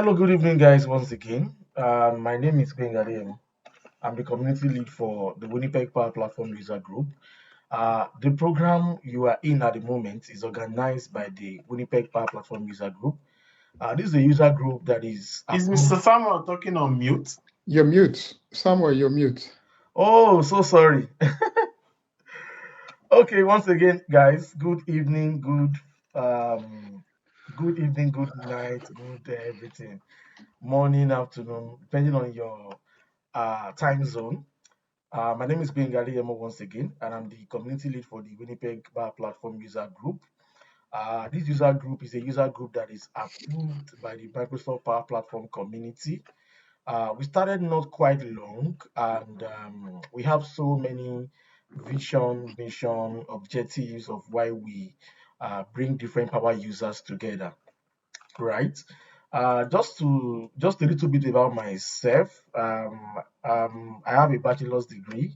Hello, good evening, guys, once again. My name is Edeamrere. I'm the community lead for the Winnipeg Power Platform User Group. The program you are in at the moment is organized by the Winnipeg Power Platform User Group. This is a user group that is Is approved. Mr. Samuel talking on mute? You're mute. Samuel, you're mute. Oh, so sorry. Okay, once again, guys, good evening, good night, good everything, morning, afternoon, depending on your time zone. My name is Bengali Yemo once again, and I'm the community lead for the Winnipeg Bar Platform User Group. This user group is a user group that is approved by the Microsoft Power Platform community. We started not quite long, and we have so many vision, mission, objectives of why we bring different power users together, right? Just a little bit about myself. I have a bachelor's degree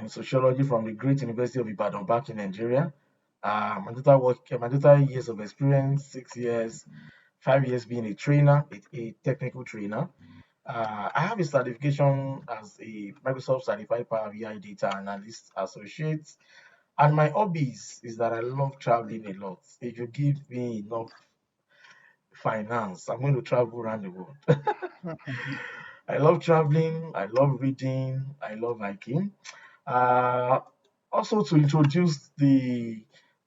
in sociology from the Great University of Ibadan back in Nigeria. My total years of experience, 6 years, 5 years being a trainer, a technical trainer. I have a certification as a Microsoft Certified Power BI Data Analyst Associate. And my hobbies is that I love traveling a lot. If you give me enough finance, I'm going to travel around the world. I love traveling, I love reading, I love hiking. Uh, Also to introduce the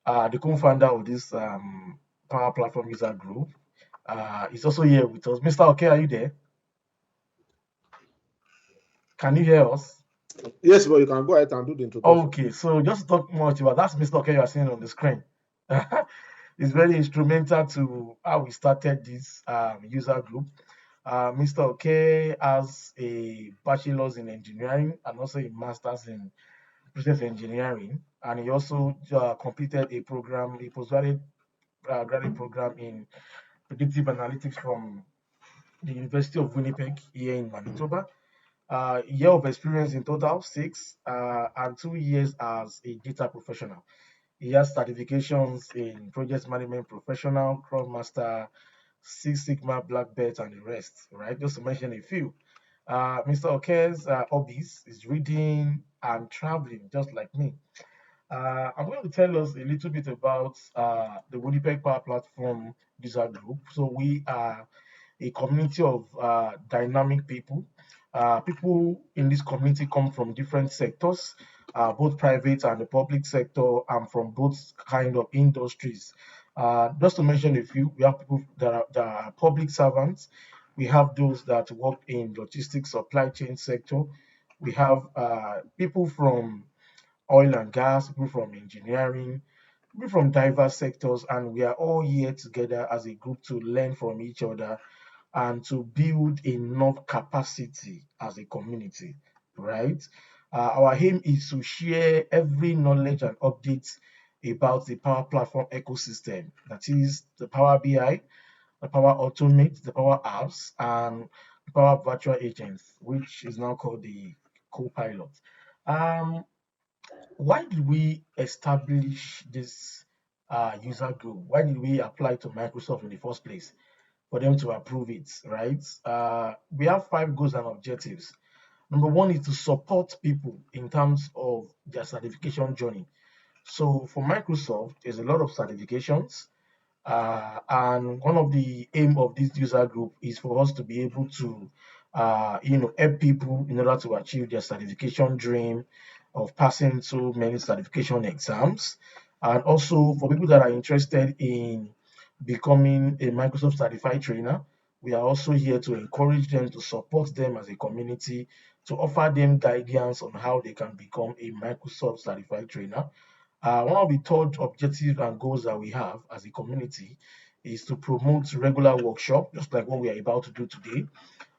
co-founder of this Power Platform User Group, is also here with us. Mr. Okay, are you there? Can you hear us? Yes, but you can go ahead and do the introduction. Okay, so just to talk much about that's Mr. Okay you are seeing on the screen. It's very instrumental to how we started this user group. Mr. Okay has a bachelor's in engineering and also a master's in process engineering, and he also completed a postgraduate graduate program in predictive analytics from the University of Winnipeg here in Manitoba. Year of experience in total, 6, and 2 years as a data professional. He has certifications in project management professional, Scrum Master, Six Sigma, Black Belt, and the rest, right? Just to mention a few. Mr. Oke's hobbies is reading and traveling, just like me. I'm going to tell us a little bit about the Winnipeg Power Platform user group. So we are a community of dynamic people. People in this community come from different sectors, both private and the public sector, and from both kind of industries. Just to mention a few, we have people that are public servants. We have those that work in logistics, supply chain sector. We have people from oil and gas, people from engineering, people from diverse sectors, and we are all here together as a group to learn from each other and to build enough capacity as a community, right? Our aim is to share every knowledge and updates about the Power Platform ecosystem. That is the Power BI, the Power Automate, the Power Apps, and the Power Virtual Agents, which is now called the Copilot. Um, why did we establish this user group? Why did we apply to Microsoft in the first place for them to approve it, right? We have 5 goals and objectives. Number one is to support people in terms of their certification journey. So for Microsoft, there's a lot of certifications, and one of the aim of this user group is for us to be able to, help people in order to achieve their certification dream of passing so many certification exams, and also for people that are interested in becoming a Microsoft certified trainer. We are also here to encourage them, to support them as a community, to offer them guidance on how they can become a Microsoft certified trainer. One of the third objectives and goals that we have as a community is to promote regular workshop, just like what we are about to do today.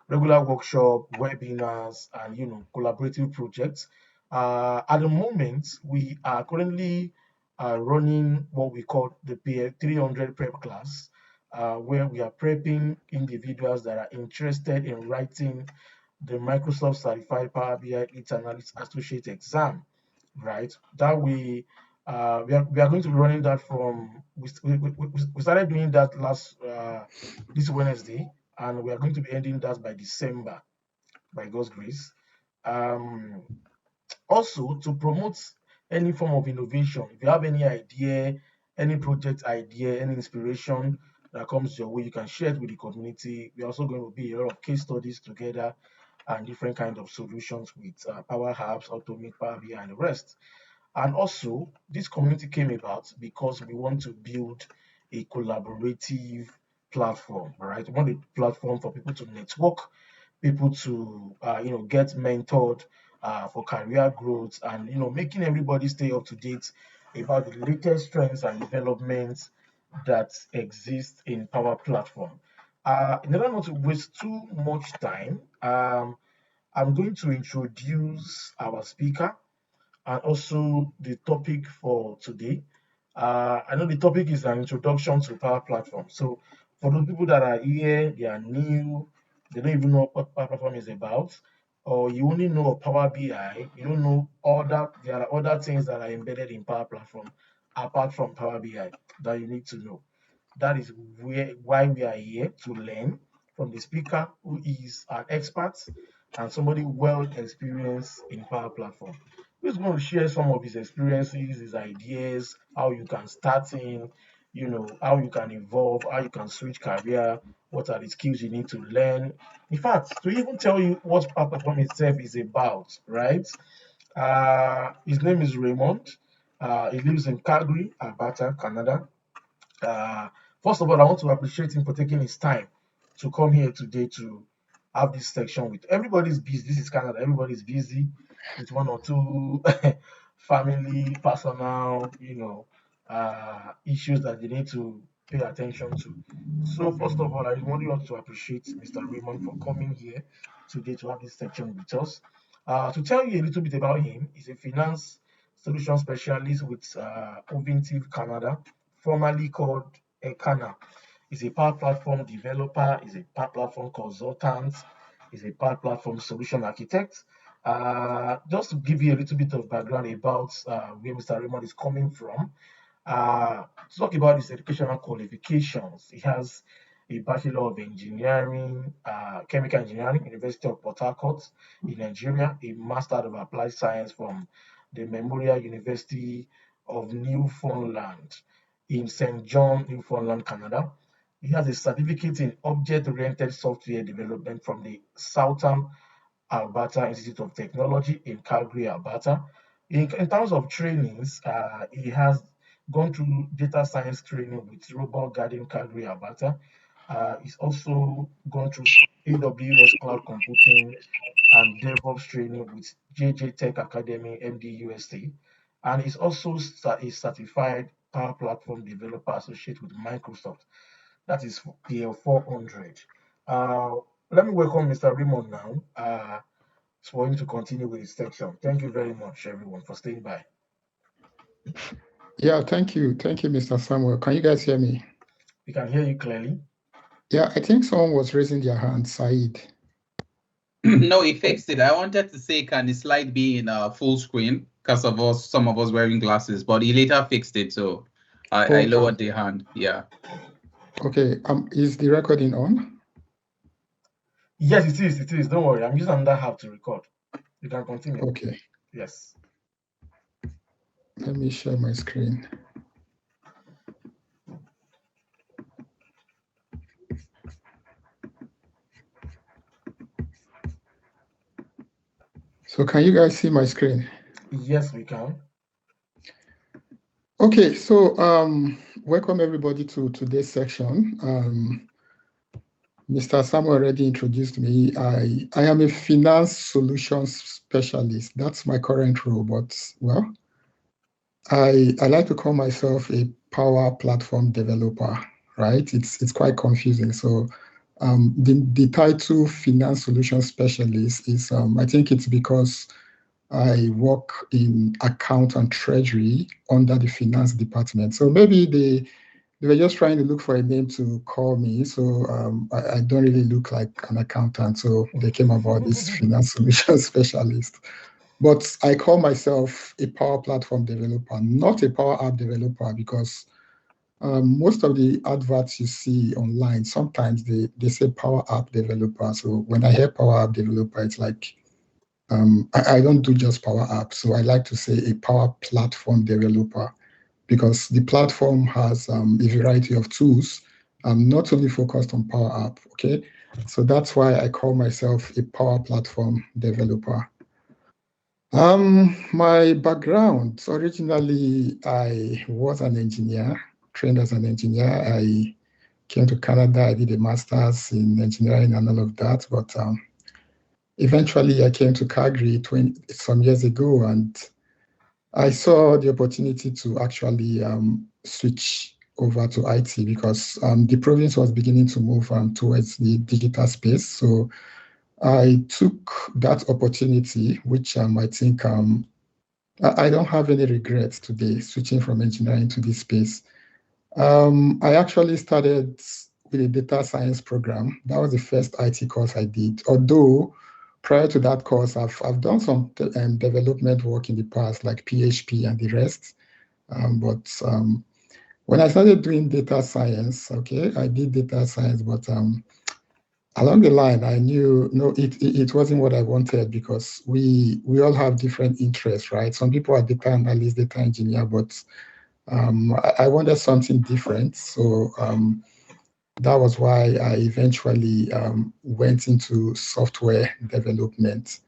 Regular workshop, webinars, and collaborative projects. At the moment, we are currently running what we call the PL 300 prep class, where we are prepping individuals that are interested in writing the Microsoft Certified Power BI Lead Analyst Associate exam, right? That we are going to be running that from we started doing that last this Wednesday, and we are going to be ending that by December, by God's grace. Also, to promote any form of innovation, if you have any idea, any project idea, any inspiration that comes your way, you can share it with the community. We're also going to be a lot of case studies together and different kind of solutions with Power Apps, Automate, Power BI, and the rest. And also, this community came about because we want to build a collaborative platform, right? We want a platform for people to network, people to get mentored for career growth, and making everybody stay up to date about the latest trends and developments that exist in Power Platform. In order not to waste too much time, I'm going to introduce our speaker and also the topic for today. I know the topic is an introduction to Power Platform. So for those people that are here, they are new, they don't even know what Power Platform is about, or you only know of Power BI, you don't know there are other things that are embedded in Power Platform apart from Power BI that you need to know. That is why we are here to learn from the speaker who is an expert and somebody well experienced in Power Platform. He's going to share some of his experiences, his ideas, how you can start in, how you can evolve, how you can switch career, what are the skills you need to learn. In fact, to even tell you what Power Platform itself is about, right? His name is Raymond. He lives in Calgary, Alberta, Canada. Uh, First of all, I want to appreciate him for taking his time to come here today to have this section with everybody's busy. This is Canada, everybody's busy with one or two family, personal, issues that they need to pay attention to. So, first of all, I really want to appreciate Mr. Raymond for coming here today to have this section with us. To tell you a little bit about him, he's a finance solution specialist with Ovintiv Canada, formerly called Ekana. He's a Power Platform developer, he's a Power Platform consultant, he's a Power Platform solution architect. Just to give you a little bit of background about where Mr. Raymond is coming from, to talk about his educational qualifications, he has a Bachelor of Engineering, Chemical Engineering, University of Port Harcourt in Nigeria, a Master of Applied Science from the Memorial University of Newfoundland in St. John, Newfoundland, Canada. He has a certificate in object-oriented software development from the Southern Alberta Institute of Technology in Calgary, Alberta. In terms of trainings, he has gone through data science training with Robot Garden, Calgary, Alberta. He's also gone through AWS Cloud Computing and DevOps training with JJ Tech Academy, MD USA. And he's also a certified Power Platform Developer Associate with Microsoft. That is PL 400. Let me welcome Mr. Raymond now for him to continue with his section. Thank you very much, everyone, for staying by. Yeah, thank you. Thank you, Mr. Samuel. Can you guys hear me? We can hear you clearly. Yeah, I think someone was raising their hand, Said. No, he fixed it. I wanted to say, can the slide be in full screen because of some of us wearing glasses, but he later fixed it. So I lowered the hand. Yeah. Okay. Is the recording on? Yes, it is. It is. Don't worry. I'm using another app to record. You can continue. Okay. Yes. Let me share my screen. So can you guys see my screen? Yes, we can. Okay, so welcome everybody to today's section. Mr. Samuel already introduced me. I am a finance solutions specialist. That's my current role, but well, I like to call myself a Power Platform developer, right? It's quite confusing. So the title finance solutions specialist is I think it's because I work in account and treasury under the finance department. So maybe they were just trying to look for a name to call me. So I don't really look like an accountant. So they came about this finance solution specialist. But I call myself a Power Platform developer, not a Power App developer, because Most of the adverts you see online, sometimes they say Power App developer. So when I hear Power App developer, it's like, I don't do just Power App. So I like to say a Power Platform developer, because the platform has a variety of tools, not only focused on Power App, okay? So that's why I call myself a Power Platform developer. My background, originally I was an engineer, trained as an engineer. I came to Canada, I did a master's in engineering and all of that, but eventually I came to Calgary some years ago, and I saw the opportunity to actually switch over to IT, because the province was beginning to move towards the digital space. So I took that opportunity, which I think I don't have any regrets today switching from engineering to this space. I actually started with a data science program. That was the first IT course I did. Although prior to that course, I've done some development work in the past, like PHP and the rest. But when I started doing data science, okay, I did data science, but along the line, I knew, no, it wasn't what I wanted, because we all have different interests, right? Some people are data analysts, data engineer, but I wanted something different. So that was why I eventually went into software development.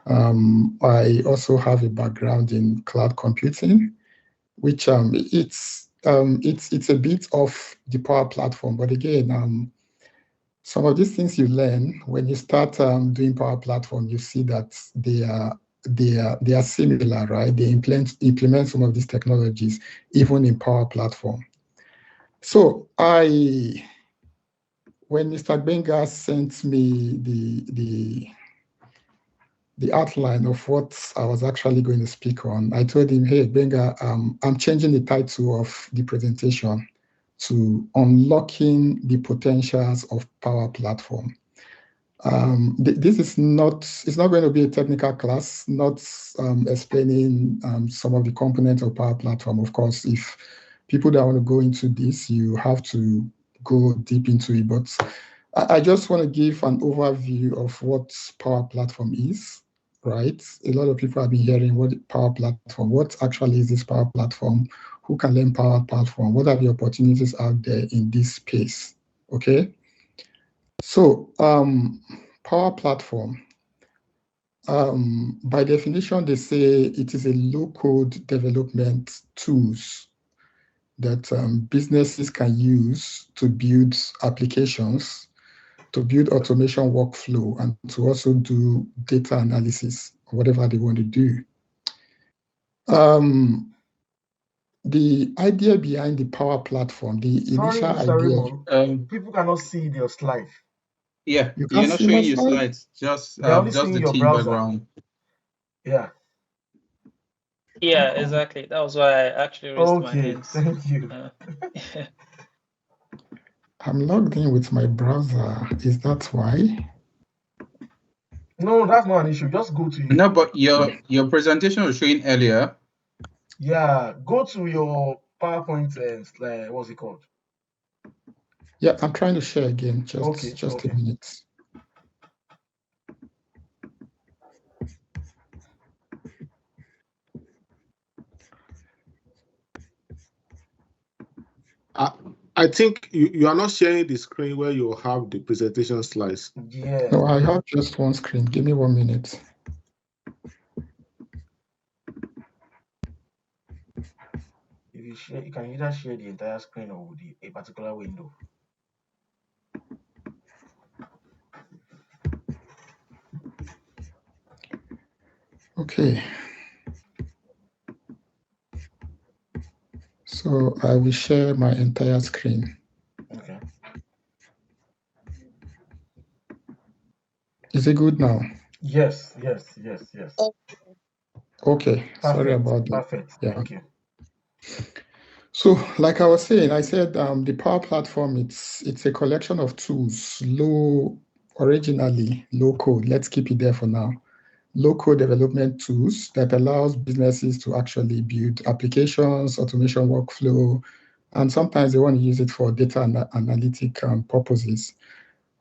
I also have a background in cloud computing, which it's a bit of the Power Platform, but again, some of these things you learn when you start doing Power Platform, you see that they are similar, right? They implement some of these technologies even in Power Platform. So when Mr. Benga sent me the outline of what I was actually going to speak on, I told him, hey, Benga, I'm changing the title of the presentation to Unlocking the Potentials of Power Platform. This is it's not going to be a technical class, not explaining some of the components of Power Platform. Of course, if people that want to go into this, you have to go deep into it. But I just want to give an overview of what Power Platform is, right? A lot of people have been hearing what Power Platform, what actually is this Power Platform? Who can learn Power Platform? What are the opportunities out there in this space? Okay. So Power Platform, by definition, they say it is a low-code development tools that businesses can use to build applications, to build automation workflow, and to also do data analysis, whatever they want to do. The idea behind the Power Platform, the initial idea. Raymond, people cannot see your slide. Yeah, You you're can't not see showing my your slide? slides, just They're only just seeing the your team browser. background. Yeah. Yeah, exactly. That was why I actually raised my Okay, hands. thank you. I'm logged in with my browser. Is that why? No, that's not an issue. Just go to No, but your presentation was showing earlier. Yeah, go to your PowerPoint what's it called? Yeah, I'm trying to share again. Just Okay. a minute. I think you are not sharing the screen where you have the presentation slides. Yeah. No, I have just one screen. Give me 1 minute. If you share, you can either share the entire screen or a particular window. Okay. So I will share my entire screen. Okay. Is it good now? Yes. Okay. Perfect. Sorry about that. Perfect. Yeah. Thank you. So, like I was saying, I said the Power Platform, it's a collection of tools, originally low code. Let's keep it there for now. Low code development tools that allows businesses to actually build applications, automation workflow, and sometimes they want to use it for data analytic purposes.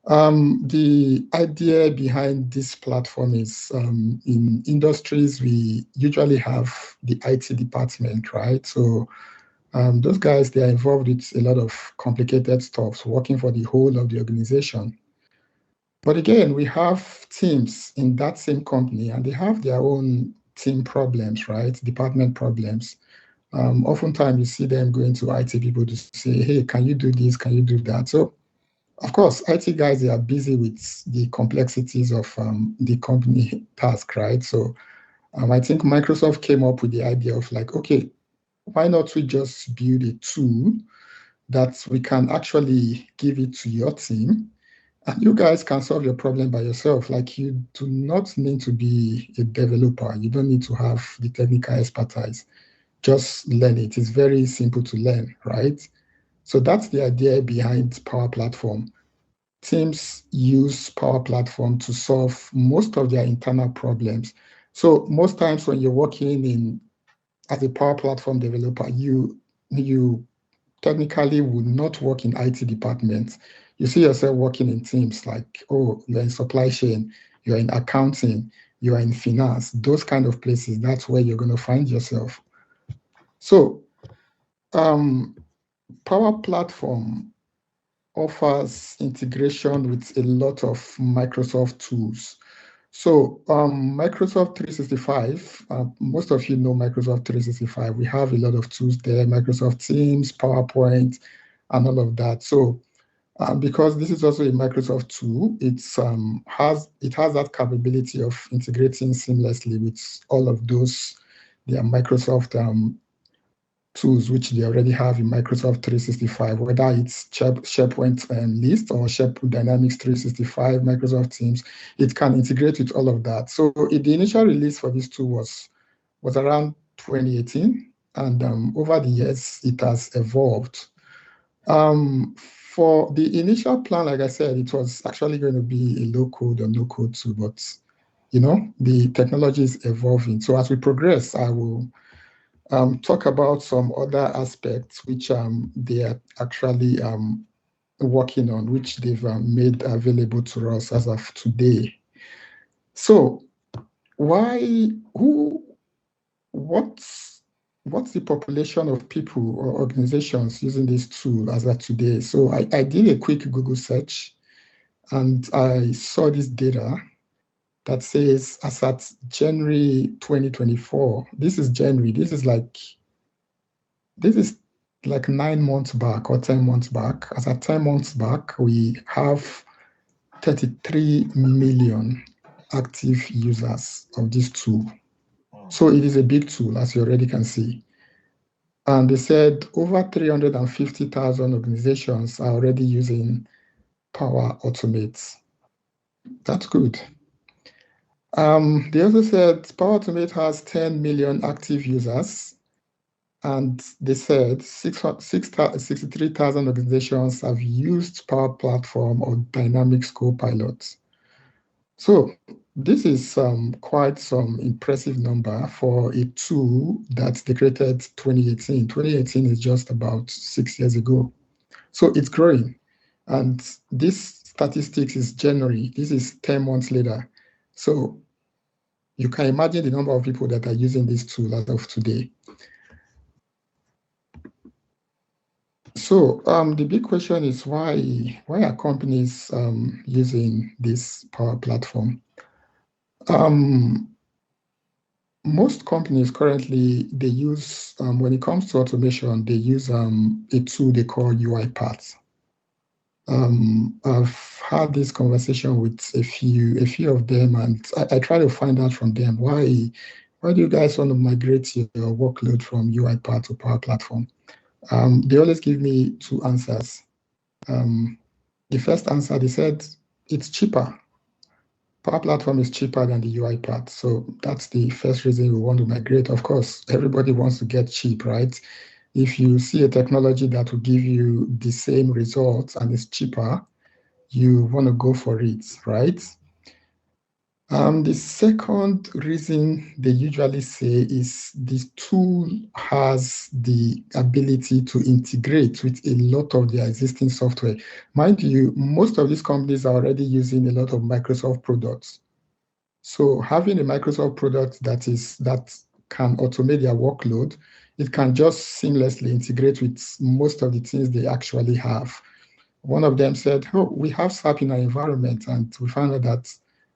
The idea behind this platform is in industries, we usually have the IT department, right? So those guys, they are involved with a lot of complicated stuff, working for the whole of the organization. But again, we have teams in that same company, and they have their own team problems, right? Department problems. Oftentimes, you see them going to IT people to say, hey, can you do this? Can you do that? So, of course, IT guys, they are busy with the complexities of the company task, right? So, I think Microsoft came up with the idea of like, okay, why not we just build a tool that we can actually give it to your team, and you guys can solve your problem by yourself. Like, you do not need to be a developer. You don't need to have the technical expertise. Just learn it. It's very simple to learn, right? So that's the idea behind Power Platform. Teams use Power Platform to solve most of their internal problems. So most times when you're working as a Power Platform developer, you technically would not work in IT departments. You see yourself working in teams like, oh, you're in supply chain, you're in accounting, you're in finance, those kind of places. That's where you're going to find yourself. So Power Platform offers integration with a lot of Microsoft tools. So Microsoft 365, most of you know Microsoft 365. We have a lot of tools there, Microsoft Teams, PowerPoint, and all of that. So because this is also a Microsoft tool, it has that capability of integrating seamlessly with all of those, their Microsoft tools which they already have in Microsoft 365, whether it's SharePoint list or SharePoint Dynamics 365, Microsoft Teams, it can integrate with all of that. So the initial release for this tool was around 2018, and over the years, it has evolved. For the initial plan, like I said, it was actually going to be a low-code or no-code tool, but the technology is evolving. So as we progress, I will talk about some other aspects which they are actually working on, which they've made available to us as of today. So what's the population of people or organizations using this tool as of today? So I did a quick Google search, and I saw this data that says as at January 2024, this is January, this is like 9 months back or 10 months back. As at 10 months back, we have 33 million active users of this tool. So it is a big tool, as you already can see. And they said over 350,000 organizations are already using Power Automate. That's good. They also said Power Automate has 10 million active users, and they said 63,000 organizations have used Power Platform or Dynamics Copilot. So this is quite some impressive number for a tool that they created 2018. 2018 is just about 6 years ago. So it's growing. And this statistics is January. This is 10 months later. So you can imagine the number of people that are using this tool as of today. So the big question is why are companies using this Power Platform? Most companies currently, they use, when it comes to automation, they use a tool they call UiPath. I've had this conversation with a few of them, and I try to find out from them why do you guys want to migrate your workload from UiPath to Power Platform? They always give me two answers. The first answer, they said it's cheaper. Power Platform is cheaper than the UiPath. So that's the first reason we want to migrate. Of course, everybody wants to get cheap, right? If you see a technology that will give you the same results and is cheaper, you want to go for it, right? The second reason they usually say is this tool has the ability to integrate with a lot of their existing software. Mind you, most of these companies are already using a lot of Microsoft products. So having a Microsoft product that can automate their workload, it can just seamlessly integrate with most of the things they actually have. One of them said, "Oh, we have SAP in our environment, and we found out that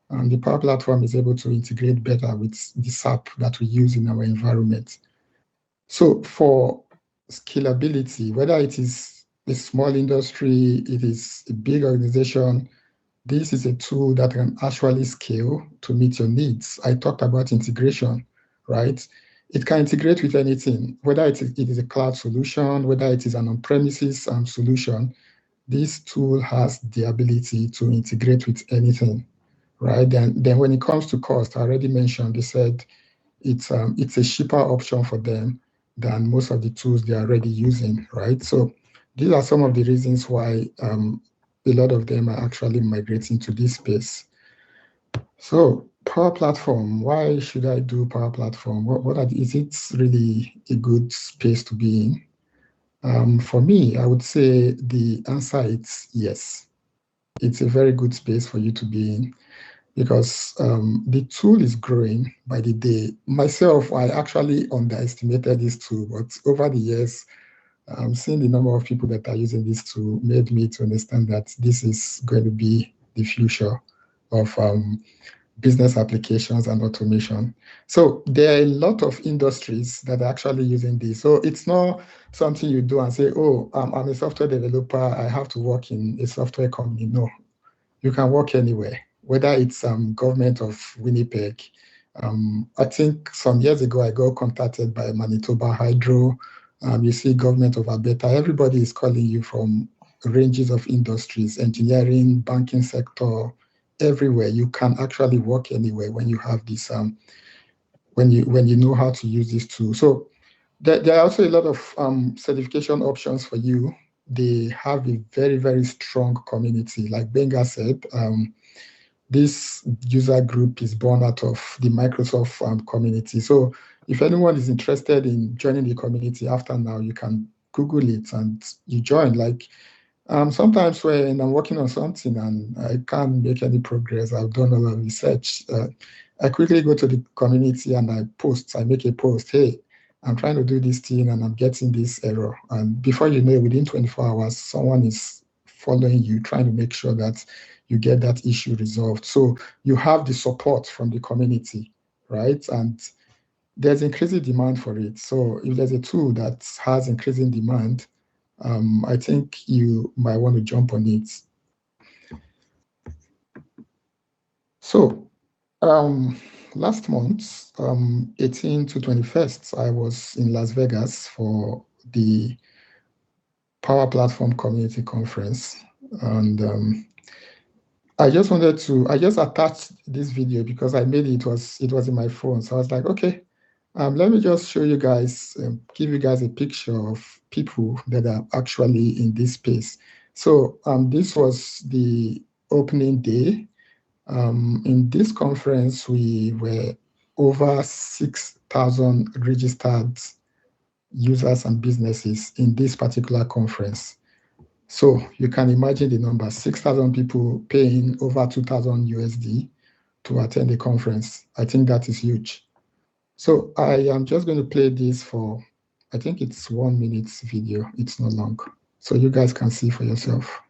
the Power Platform is able to integrate better with the SAP that we use in our environment." So for scalability, whether it is a small industry, it is a big organization, this is a tool that can actually scale to meet your needs. I talked about integration, right? It can integrate with anything, whether it is a cloud solution, whether it is an on-premises solution. This tool has the ability to integrate with anything, right? Then when it comes to cost, I already mentioned, they said it's a cheaper option for them than most of the tools they are already using, right? So these are some of the reasons why a lot of them are actually migrating to this space. So Power Platform, why should I do Power Platform? Is it really a good space to be in? For me, I would say the answer is yes. It's a very good space for you to be in because the tool is growing by the day. Myself, I actually underestimated this tool, but over the years, seeing the number of people that are using this tool made me to understand that this is going to be the future of business applications and automation. So there are a lot of industries that are actually using this. So it's not something you do and say, "Oh, I'm a software developer, I have to work in a software company." No, you can work anywhere, whether it's government of Winnipeg. I think some years ago, I got contacted by Manitoba Hydro. You see government of Alberta, everybody is calling you from ranges of industries, engineering, banking sector, everywhere. You can actually work anywhere when you have this, when you know how to use this tool. So there are also a lot of certification options for you. They have a very, very strong community. Like Benga said, this user group is born out of the Microsoft community. So if anyone is interested in joining the community after now, you can Google it and you join. Like sometimes when I'm working on something and I can't make any progress, I've done a lot of research. I quickly go to the community and I make a post. "Hey, I'm trying to do this thing and I'm getting this error." And before you know it, within 24 hours, someone is following you, trying to make sure that you get that issue resolved. So you have the support from the community, right? And there's increasing demand for it. So if there's a tool that has increasing demand, I think you might want to jump on it. So last month, 18 to 21st, I was in Las Vegas for the Power Platform Community Conference. And I just attached this video because I made it was in my phone. So I was like, okay, let me just show you guys, give you guys a picture of people that are actually in this space. So this was the opening day. In this conference, we were over 6,000 registered users and businesses in this particular conference. So you can imagine the number, 6,000 people paying over 2,000 USD to attend the conference. I think that is huge. So I am just going to play this for, I think it's 1 minute video. It's not long. So you guys can see for yourself.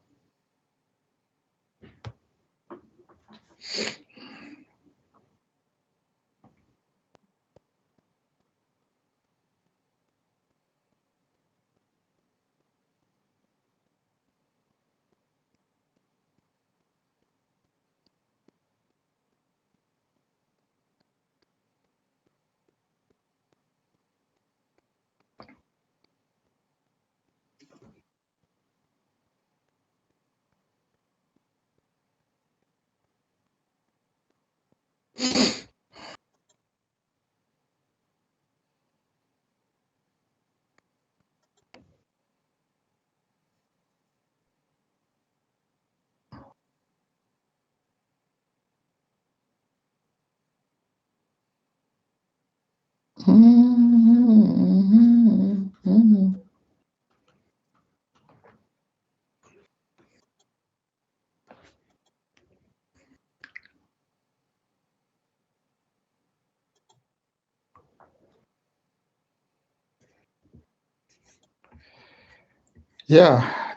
Yeah,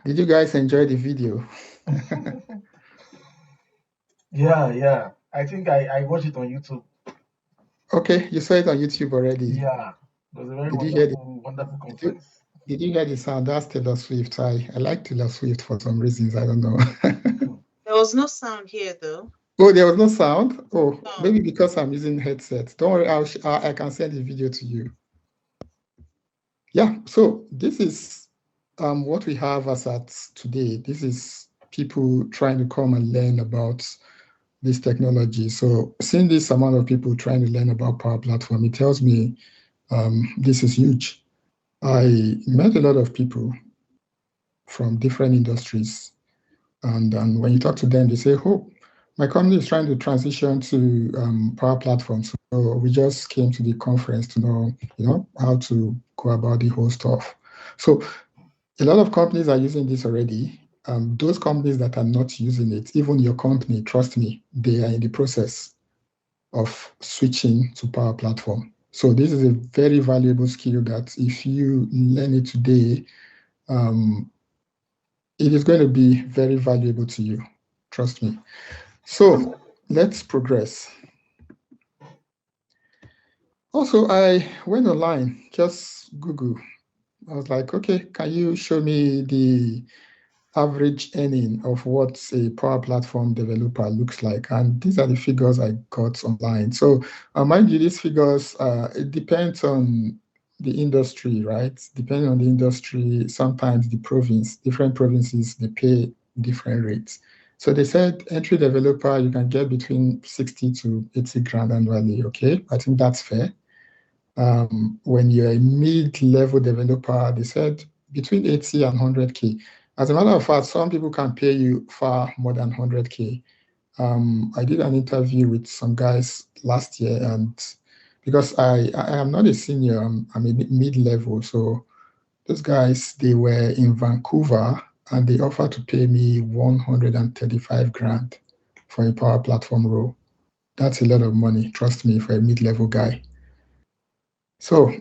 did you guys enjoy the video? Yeah. I think I watched it on YouTube. Okay, you saw it on YouTube already. Yeah, it was a very Did you hear the wonderful conference. Did you hear the sound? That's Taylor Swift. I like Taylor Swift for some reasons. I don't know. There was no sound here, though. Oh, there was no sound? Oh, No. maybe because I'm using headset. Don't worry, I can send the video to you. Yeah, so this is what we have as at today. This is people trying to come and learn about this technology. So seeing this amount of people trying to learn about Power Platform, it tells me this is huge. I met a lot of people from different industries. And when you talk to them, they say, oh, my company is trying to transition to Power Platform. So we just came to the conference to know, how to go about the whole stuff. So a lot of companies are using this already. Those companies that are not using it, even your company, trust me, they are in the process of switching to Power Platform. So this is a very valuable skill that if you learn it today, it is going to be very valuable to you. Trust me. So let's progress. Also, I went online, just Google. I was like, okay, can you show me the average earning of what a Power Platform developer looks like? And these are the figures I got online. So mind you, these figures, it depends on the industry, right? Depending on the industry, sometimes the province, different provinces, they pay different rates. So they said entry developer, you can get between 60 to 80 grand annually. Okay, I think that's fair. When you're a mid-level developer, they said between 80 and 100K. As a matter of fact, some people can pay you far more than 100K. I did an interview with some guys last year, and because I am not a senior, I'm a mid-level. So those guys, they were in Vancouver, and they offered to pay me 135 grand for a Power Platform role. That's a lot of money, trust me, for a mid-level guy. So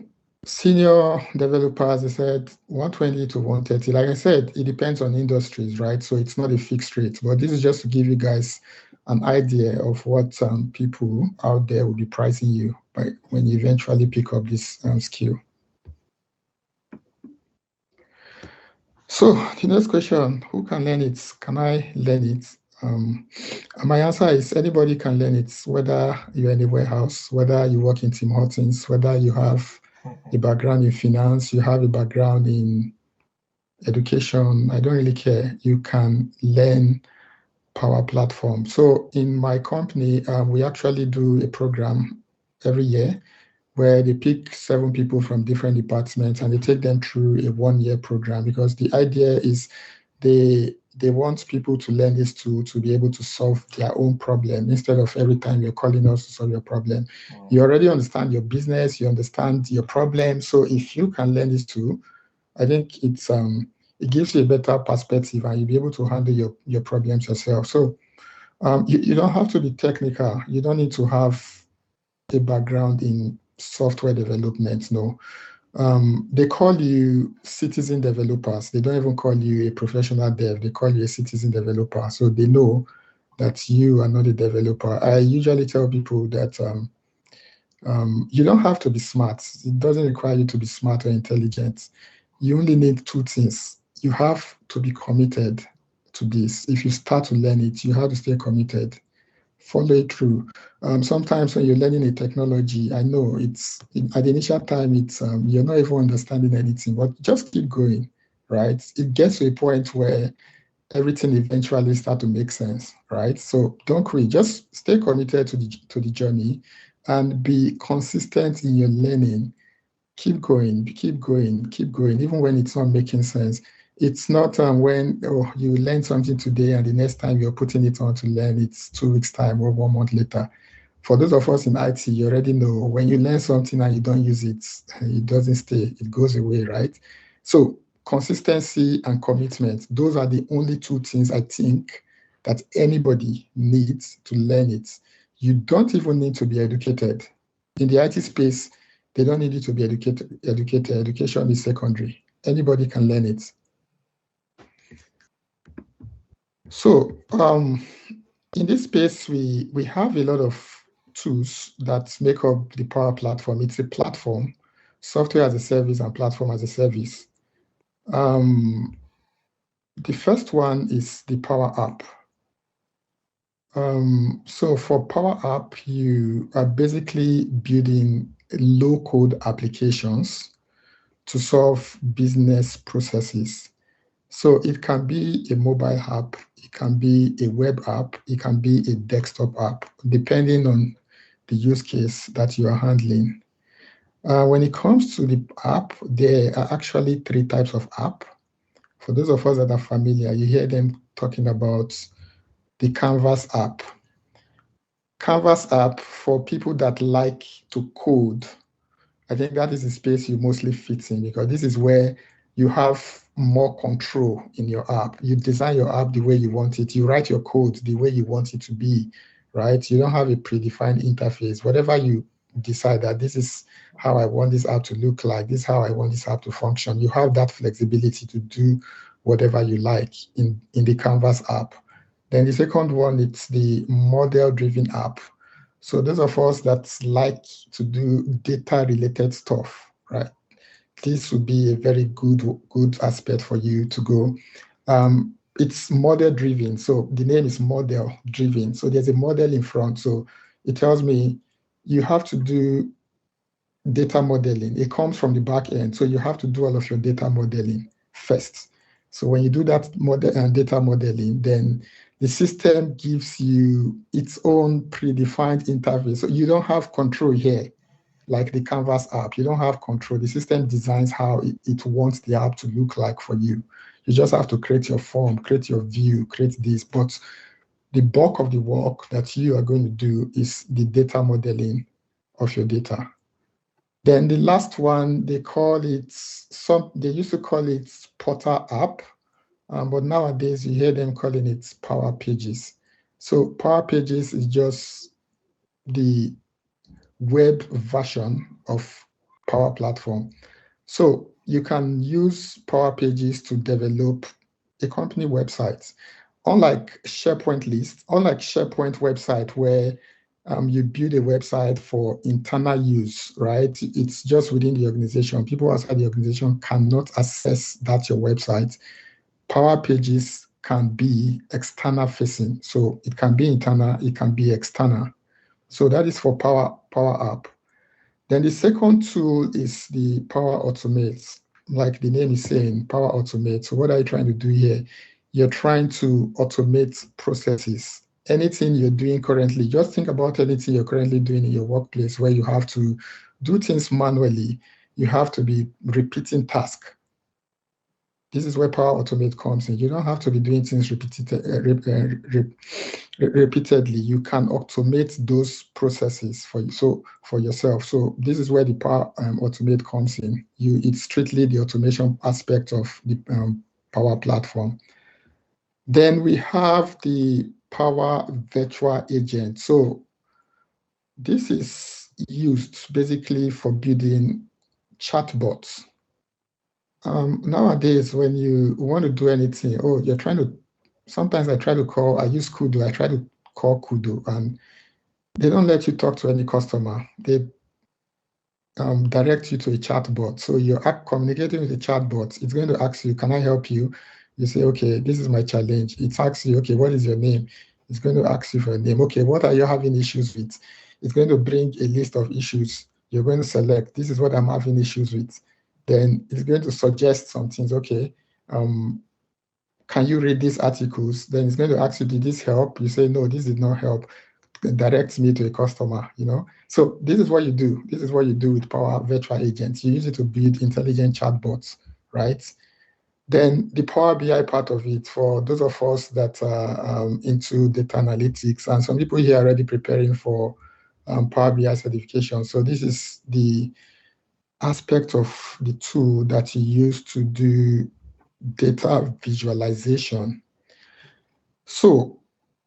senior developers, they said 120 to 130. Like I said, it depends on industries, right? So it's not a fixed rate, but this is just to give you guys an idea of what people out there will be pricing you when you eventually pick up this skill. So the next question, who can learn it? Can I learn it? My answer is anybody can learn it, whether you're in a warehouse, whether you work in Tim Hortons, whether you have a background in finance, you have a background in education, I don't really care. You can learn Power Platform. So in my company, we actually do a program every year where they pick 7 people from different departments and they take them through a 1-year program, because the idea is they want people to learn this tool to be able to solve their own problem instead of every time you're calling us to solve your problem. You already understand your business, you understand your problem. So if you can learn this tool, I think it gives you a better perspective and you'll be able to handle your problems yourself. So you don't have to be technical. You don't need to have a background in software development, no. They call you citizen developers. They don't even call you a professional dev. They call you a citizen developer. So they know that you are not a developer. I usually tell people that you don't have to be smart. It doesn't require you to be smart or intelligent. You only need 2 things. You have to be committed to this. If you start to learn it, you have to stay committed. Follow it through. Sometimes when you're learning a technology, I know at the initial time, you're not even understanding anything, but just keep going, right? It gets to a point where everything eventually starts to make sense, right? So don't quit. Just stay committed to the journey and be consistent in your learning. Keep going, even when it's not making sense. It's not when you learn something today and the next time you're putting it on to learn, it's 2 weeks time or 1 month later. For those of us in IT, you already know when you learn something and you don't use it, it doesn't stay, it goes away, right? So consistency and commitment, those are the only two things I think that anybody needs to learn it. You don't even need to be educated. In the IT space, they don't need you to be educated. Education is secondary. Anybody can learn it. So in this space, we have a lot of tools that make up the Power Platform. It's a platform, software as a service and platform as a service. The first one is the Power App. So for Power App, you are basically building low-code applications to solve business processes. So it can be a mobile app, it can be a web app, it can be a desktop app, depending on the use case that you are handling. When it comes to the app, there are actually 3 types of app. For those of us that are familiar, you hear them talking about the Canvas app. Canvas app, for people that like to code, I think that is the space you mostly fit in, because this is where you have more control in your app. You design your app the way you want it. You write your code the way you want it to be, right? You don't have a predefined interface. Whatever you decide that this is how I want this app to look like, this is how I want this app to function, you have that flexibility to do whatever you like in the Canvas app. Then the second one, it's the model-driven app. So those of us that like to do data-related stuff, right? This would be a very good aspect for you to go. It's model-driven, so the name is model-driven. So there's a model in front. So it tells me you have to do data modeling. It comes from the back end, so you have to do all of your data modeling first. So when you do that data modeling, then the system gives you its own predefined interface. So you don't have control here, like the Canvas app. You don't have control. The system designs how it wants the app to look like for you. You just have to create your form, create your view, create this. But the bulk of the work that you are going to do is the data modeling of your data. Then the last one, they used to call it Portal app. But nowadays you hear them calling it Power Pages. So Power Pages is just the web version of Power Platform. So you can use Power Pages to develop a company website. Unlike SharePoint website where you build a website for internal use, right? It's just within the organization. People outside the organization cannot access your website. Power Pages can be external facing. So it can be internal, it can be external. So that is for Power App. Then the second tool is the Power Automate. Like the name is saying, Power Automate. So what are you trying to do here? You're trying to automate processes. Anything you're doing currently, just think about anything you're currently doing in your workplace where you have to do things manually. You have to be repeating tasks. This is where Power Automate comes in. You don't have to be doing things repeatedly. You can automate those processes for yourself. So this is where the Power Automate comes in. It's strictly the automation aspect of the Power Platform. Then we have the Power Virtual Agent. So this is used basically for building chatbots. Nowadays, when you want to do anything, sometimes I use Kudu, I try to call Kudu, and they don't let you talk to any customer. They direct you to a chatbot. So you're communicating with a chatbot. It's going to ask you, can I help you? You say, okay, this is my challenge. It asks you, okay, what is your name? It's going to ask you for a name. Okay, what are you having issues with? It's going to bring a list of issues. You're going to select, this is what I'm having issues with. Then it's going to suggest some things. Okay, can you read these articles? Then it's going to ask you, did this help? You say, no, this did not help. It directs me to a customer, So this is what you do. This is what you do with Power Virtual Agents. You use it to build intelligent chatbots, right? Then the Power BI part of it, for those of us that are into data analytics, and some people here are already preparing for Power BI certification. So this is the aspect of the tool that you use to do data visualization. So,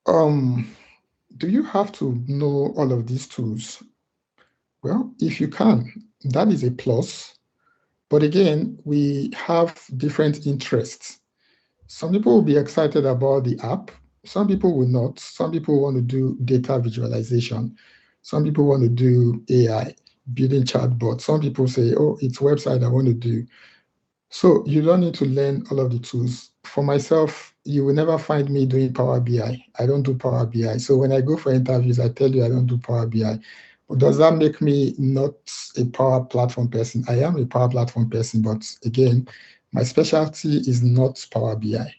do you have to know all of these tools? Well, if you can, that is a plus. But again, we have different interests. Some people will be excited about the app. Some people will not. Some people want to do data visualization. Some people want to do AI, building chatbots. Some people say, oh, it's website I want to do. So you don't need to learn all of the tools. For myself, you will never find me doing Power BI. I don't do Power BI. So when I go for interviews, I tell you I don't do Power BI. But does that make me not a Power Platform person? I am a Power Platform person, but again, my specialty is not Power BI.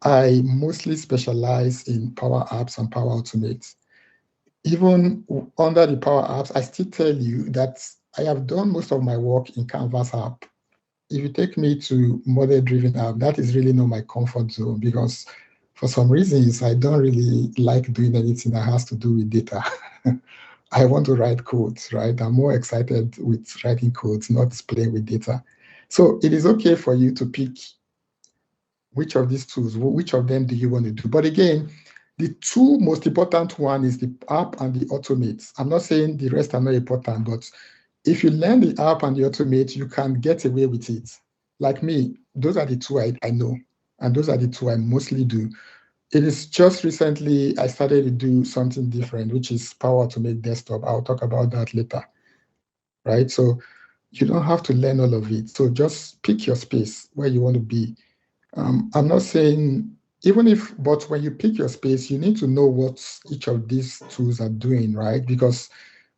I mostly specialize in Power Apps and Power Automate. Even under the Power Apps, I still tell you that I have done most of my work in Canvas app. If you take me to model-driven app, that is really not my comfort zone because for some reasons, I don't really like doing anything that has to do with data. I want to write codes, right? I'm more excited with writing codes, not playing with data. So it is okay for you to pick which of these tools, which of them do you want to do? But again, the two most important one is the app and the automate. I'm not saying the rest are not important, but if you learn the app and the automate, you can get away with it. Like me, those are the two I know, and those are the two I mostly do. It is just recently I started to do something different, which is Power Automate Desktop. I'll talk about that later, right? So you don't have to learn all of it. So just pick your space where you want to be. I'm not saying, but when you pick your space, you need to know what each of these tools are doing, right? Because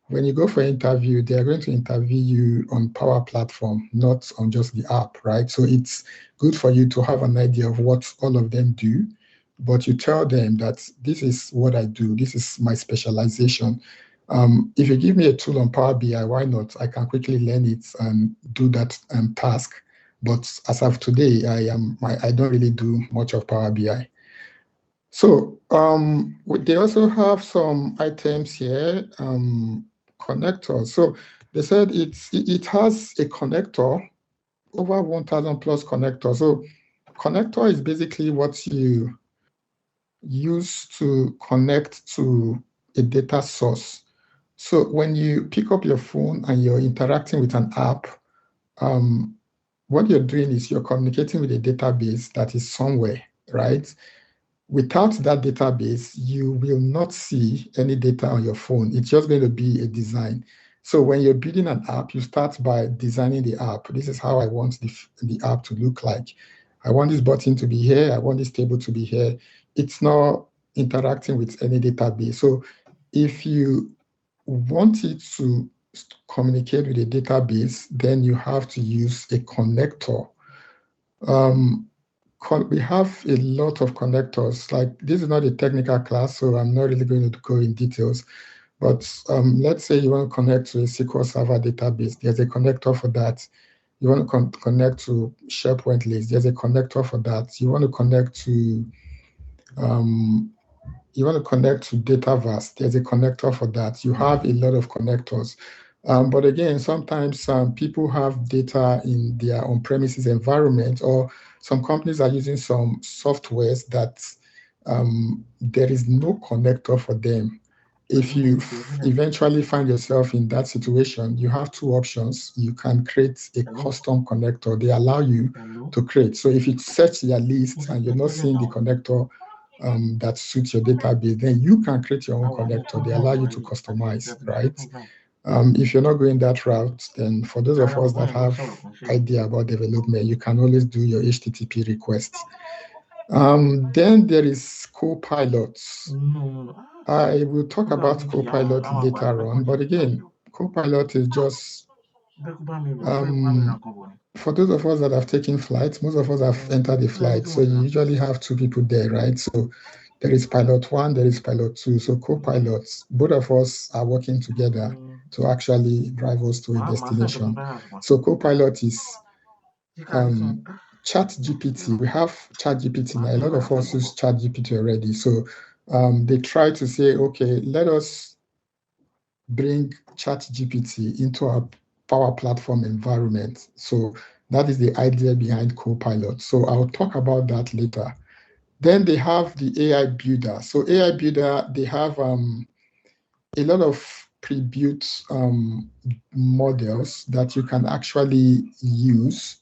when you go for an interview, they are going to interview you on Power Platform, not on just the app, right? So it's good for you to have an idea of what all of them do, but you tell them that this is what I do, this is my specialization. If you give me a tool on Power BI, why not? I can quickly learn it and do that task. But as of today, I don't really do much of Power BI. So they also have some items here, connectors. So they said it has a connector, over 1,000 plus connectors. So connector is basically what you use to connect to a data source. So when you pick up your phone and you're interacting with an app, what you're doing is you're communicating with a database that is somewhere, right? Without that database, you will not see any data on your phone. It's just going to be a design. So when you're building an app, you start by designing the app. This is how I want the app to look like. I want this button to be here. I want this table to be here. It's not interacting with any database. So if you want it to communicate with a database, then you have to use a connector. We have a lot of connectors. Like, this is not a technical class, so I'm not really going to go in details. But let's say you want to connect to a SQL Server database. There's a connector for that. You want to connect to SharePoint list. There's a connector for that. You want to connect to Dataverse. There's a connector for that. You have a lot of connectors. But again, sometimes people have data in their on-premises environment, or some companies are using some softwares that there is no connector for them. If you eventually find yourself in that situation, you have two options. You can create a custom connector. They allow you to create. So if you search their list and you're not seeing the connector that suits your database, then you can create your own connector. They allow you to customize, right? If you're not going that route, then for those of us that have idea about development, you can always do your HTTP requests. Then there is Copilot. I will talk about Copilot later on, but again, Copilot is just for those of us that have taken flights, most of us have entered the flight, so you usually have two people there, right? So there is pilot one, there is pilot two. So co-pilots, both of us are working together to actually drive us to a destination. So co-pilot is ChatGPT. We have ChatGPT now. A lot of us use ChatGPT already. So they try to say, okay, let us bring ChatGPT into our Power Platform environment. So that is the idea behind Copilot. So I'll talk about that later. Then they have the AI Builder. So AI Builder, they have a lot of pre-built models that you can actually use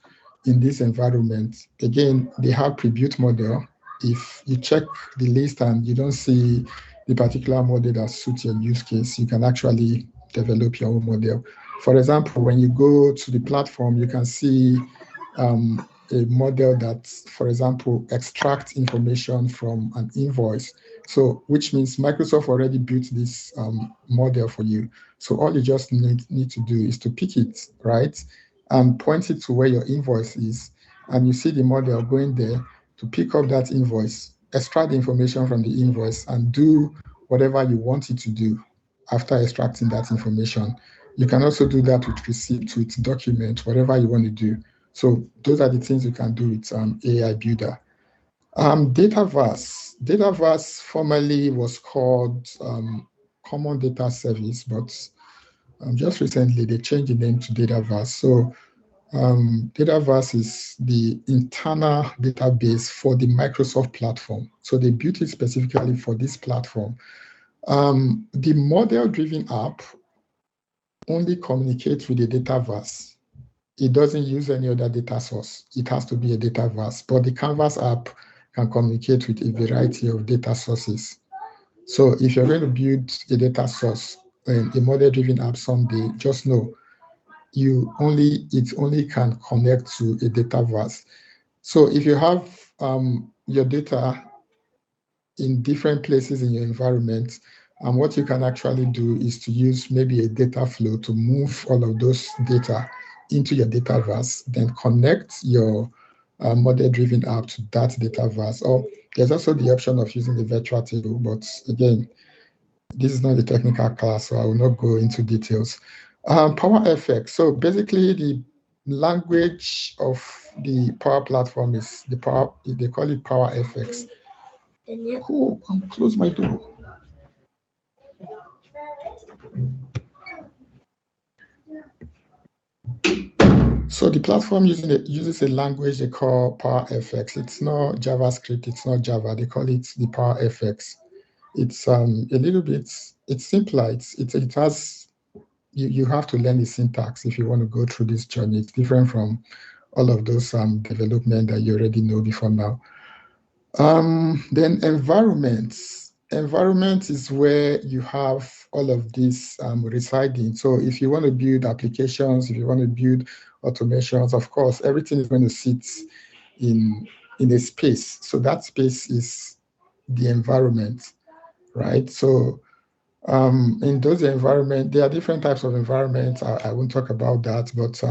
in this environment. Again, they have pre-built model. If you check the list and you don't see the particular model that suits your use case, you can actually develop your own model. For example, when you go to the platform, you can see a model that, for example, extracts information from an invoice. So, which means Microsoft already built this model for you. So all you just need to do is to pick it, right? And point it to where your invoice is. And you see the model going there to pick up that invoice, extract the information from the invoice, and do whatever you want it to do after extracting that information. You can also do that with receipts, with documents, whatever you want to do. So those are the things you can do with AI Builder. Dataverse formerly was called Common Data Service, but just recently they changed the name to Dataverse. So Dataverse is the internal database for the Microsoft platform. So they built it specifically for this platform. The model-driven app only communicates with the Dataverse. It doesn't use any other data source. It has to be a Dataverse. But the Canvas app can communicate with a variety of data sources. So if you're going to build a data source, a model-driven app someday, just know it only can connect to a Dataverse. So if you have your data in different places in your environment, and what you can actually do is to use maybe a data flow to move all of those data into your Dataverse, then connect your model-driven app to that Dataverse. Or there's also the option of using the virtual table, but again, this is not a technical class, so I will not go into details. PowerFX. So basically, the language of the Power Platform is they call it PowerFX. Oh, close my door. So the platform uses a language they call PowerFX. It's not JavaScript, it's not Java. They call it the PowerFX. It's a little bit, it's simpler. It has, you have to learn the syntax if you want to go through this journey. It's different from all of those development that you already know before now. Then environments. Environment is where you have all of this residing. So if you want to build applications, if you want to build automations, of course, everything is going to sit in a space. So that space is the environment, right? So in those environments, there are different types of environments. I won't talk about that, but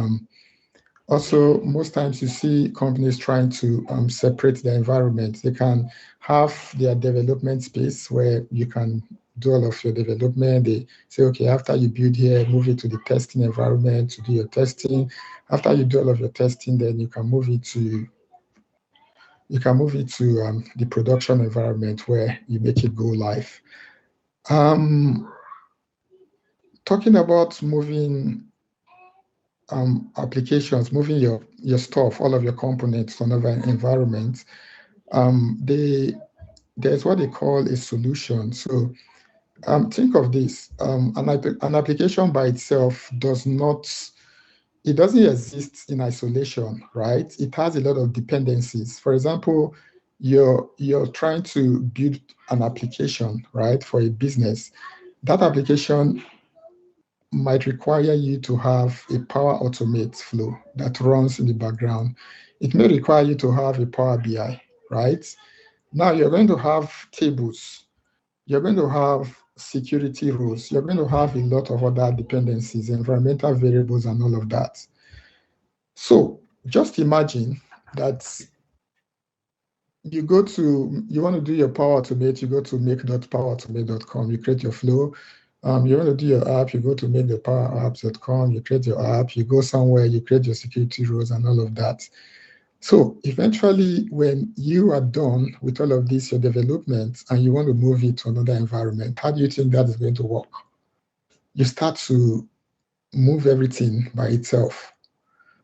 also, most times you see companies trying to separate their environment. They can have their development space where you can do all of your development. They say, okay, after you build here, move it to the testing environment to do your testing. After you do all of your testing, then you can move it to the production environment where you make it go live. Talking about moving applications, moving your stuff, all of your components to another environment, there's what they call a solution. So think of this, an application by itself doesn't exist in isolation, right? It has a lot of dependencies. For example, you're trying to build an application, right, for a business. That application might require you to have a Power Automate flow that runs in the background. It may require you to have a Power BI, right? Now you're going to have tables. You're going to have security rules. You're going to have a lot of other dependencies, environmental variables, and all of that. So just imagine that you want to do your Power Automate, you go to make.powerautomate.com, you create your flow. You want to do your app, you go to makethepowerapps.com, you create your app, you go somewhere, you create your security rules and all of that. So eventually, when you are done with all of this, your development, and you want to move it to another environment, how do you think that is going to work? you start to move everything by itself.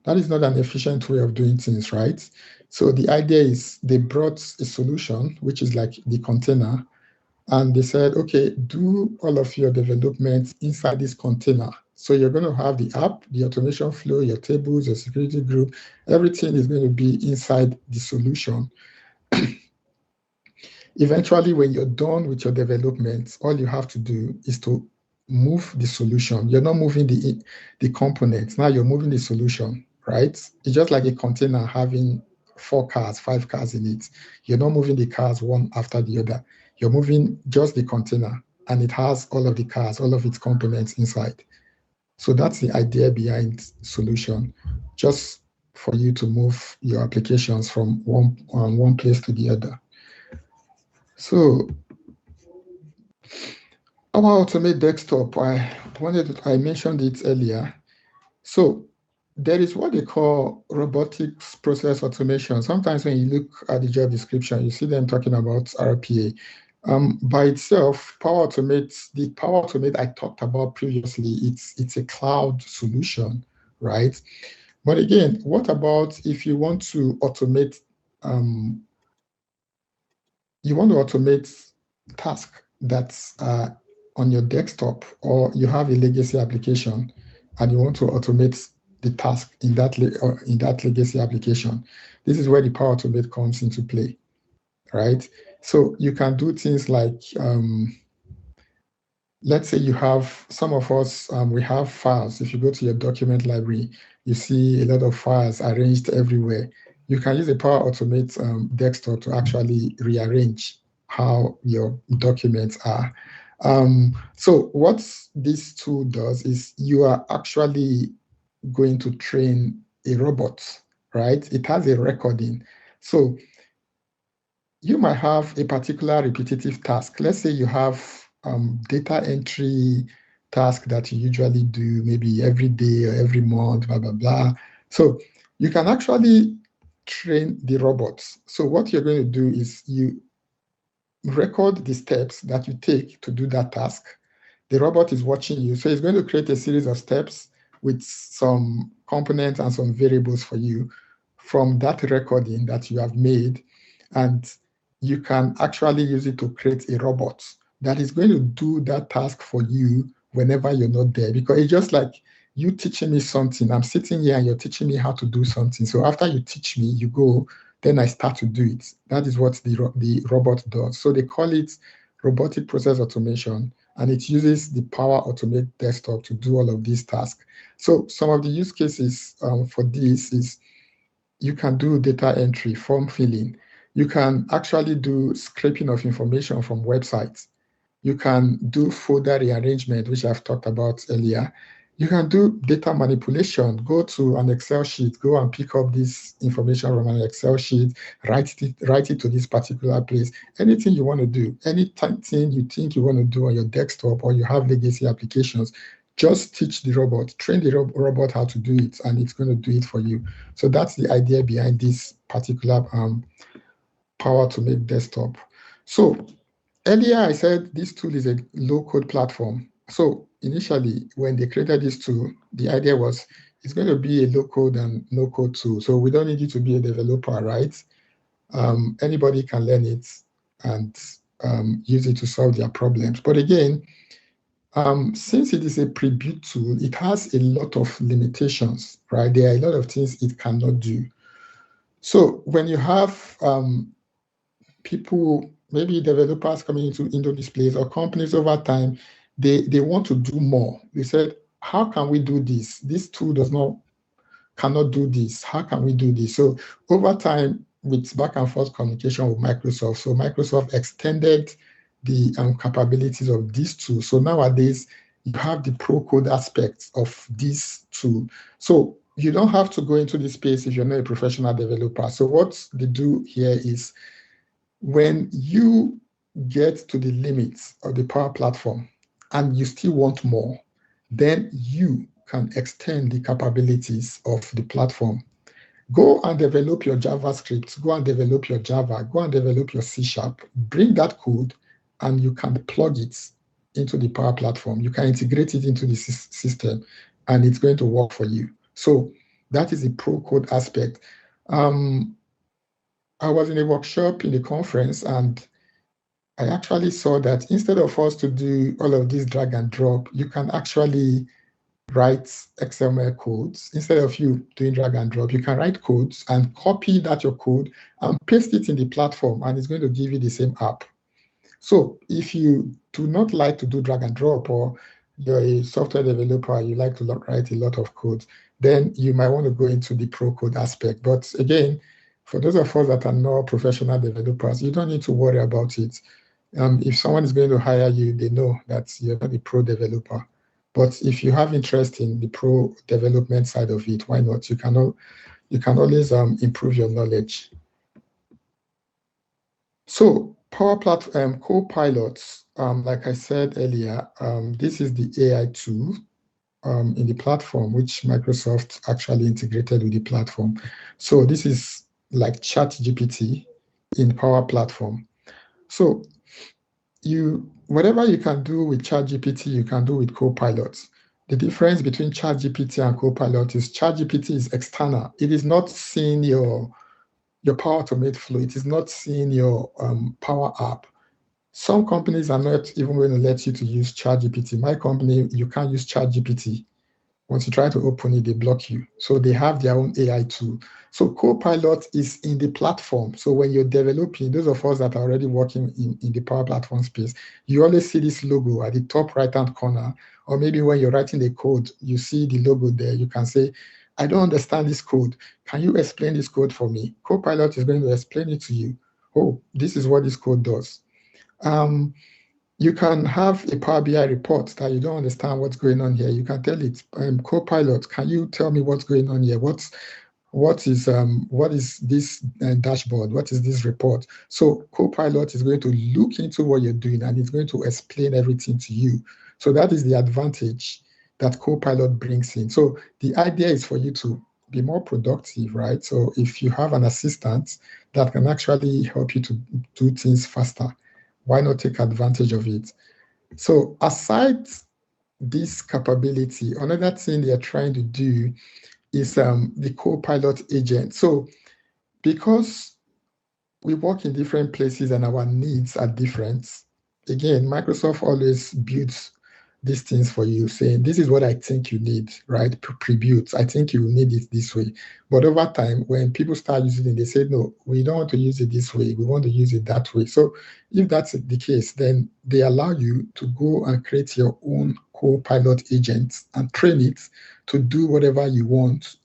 That is not an efficient way of doing things, right? So the idea is they brought a solution, which is like the container, and they said, okay, do all of your development inside this container. So you're going to have the app, the automation flow, your tables, your security group, everything is going to be inside the solution. Eventually, when you're done with your development, all you have to do is to move the solution. You're not moving the components. Now you're moving the solution, right? It's just like a container having 4 cars, 5 cars in it. You're not moving the cars one after the other. You're moving just the container, and it has all of the cars, all of its components inside. So that's the idea behind solution, just for you to move your applications from one place to the other. So our Automate desktop, I mentioned it earlier. So there is what they call robotics process automation. Sometimes when you look at the job description, you see them talking about RPA. By itself, the Power Automate I talked about previously, it's a cloud solution, right? But again, what about if you want to automate tasks that's on your desktop, or you have a legacy application and you want to automate the task in that legacy application. This is where the Power Automate comes into play, right? So you can do things like, let's say you have, some of us, we have files. If you go to your document library, you see a lot of files arranged everywhere. You can use the Power Automate desktop to actually rearrange how your documents are. So what this tool does is you are actually going to train a robot, right? It has a recording. So you might have a particular repetitive task. Let's say you have data entry task that you usually do maybe every day or every month, blah, blah, blah. So you can actually train the robots. So what you're going to do is you record the steps that you take to do that task. The robot is watching you. So it's going to create a series of steps with some components and some variables for you from that recording that you have made. And you can actually use it to create a robot that is going to do that task for you whenever you're not there. Because it's just like you teaching me something. I'm sitting here and you're teaching me how to do something. So after you teach me, you go, then I start to do it. That is what the robot does. So they call it robotic process automation, and it uses the Power Automate desktop to do all of these tasks. So some of the use cases for this is you can do data entry, form filling. You can actually do scraping of information from websites. You can do folder rearrangement, which I've talked about earlier. You can do data manipulation. Go to an Excel sheet, go and pick up this information from an Excel sheet, write it to this particular place. Anything you want to do, anything you think you want to do on your desktop or you have legacy applications, just teach the robot, train the robot how to do it, and it's going to do it for you. So that's the idea behind this particular Power Automate desktop. So earlier I said this tool is a low-code platform. So initially, when they created this tool, the idea was it's going to be a low-code and no-code tool. So we don't need you to be a developer, right? Anybody can learn it and use it to solve their problems. But again, since it is a pre-built tool, it has a lot of limitations, right? There are a lot of things it cannot do. So when you have people, maybe developers coming into this place, or companies over time, they want to do more. They said, how can we do this? This tool cannot do this. How can we do this? So over time, with back and forth communication with Microsoft, so Microsoft extended the capabilities of this tool. So nowadays, you have the pro code aspects of this tool. So you don't have to go into this space if you're not a professional developer. So what they do here is, when you get to the limits of the Power Platform and you still want more, then you can extend the capabilities of the platform. Go and develop your JavaScript, go and develop your Java, go and develop your C#, bring that code, and you can plug it into the Power Platform. You can integrate it into the system, and it's going to work for you. So that is the pro code aspect. I was in a workshop in the conference, and I actually saw that instead of us to do all of this drag and drop, you can actually write XML codes. Instead of you doing drag and drop, you can write codes and copy that your code and paste it in the platform, and it's going to give you the same app. So if you do not like to do drag and drop, or you're a software developer, you like to write a lot of code, then you might want to go into the pro code aspect. But again, for those of us that are not professional developers, you don't need to worry about it. If someone is going to hire you, they know that you're not a pro developer. But if you have interest in the pro development side of it, why not? You can always improve your knowledge. So Power Platform Copilot, like I said earlier, this is the AI tool in the platform, which Microsoft actually integrated with the platform. So this is like ChatGPT in Power Platform. So whatever you can do with ChatGPT, you can do with Copilot. The difference between ChatGPT and Copilot is ChatGPT is external. It is not seeing your Power Automate flow. It is not seeing your Power App. Some companies are not even going to let you to use ChatGPT. My company, you can't use ChatGPT. Once you try to open it, they block you. So they have their own AI tool. So Copilot is in the platform. So when you're developing, those of us that are already working in the Power Platform space, you always see this logo at the top right-hand corner, or maybe when you're writing the code, you see the logo there. You can say, I don't understand this code. Can you explain this code for me? Copilot is going to explain it to you. Oh, this is what this code does. You can have a Power BI report that you don't understand what's going on here. You can tell it, Copilot, can you tell me what's going on here? What is this dashboard? What is this report? So Copilot is going to look into what you're doing, and it's going to explain everything to you. So that is the advantage that Copilot brings in. So the idea is for you to be more productive, right? So if you have an assistant that can actually help you to do things faster, why not take advantage of it? So aside this capability, another thing they're trying to do is the Copilot agent. So because we work in different places and our needs are different, again, Microsoft always builds these things for you, saying, this is what I think you need, right? Pre-built. I think you need it this way. But over time, when people start using it, they say, no, we don't want to use it this way. We want to use it that way. So if that's the case, then they allow you to go and create your own Copilot agent and train it to do whatever you want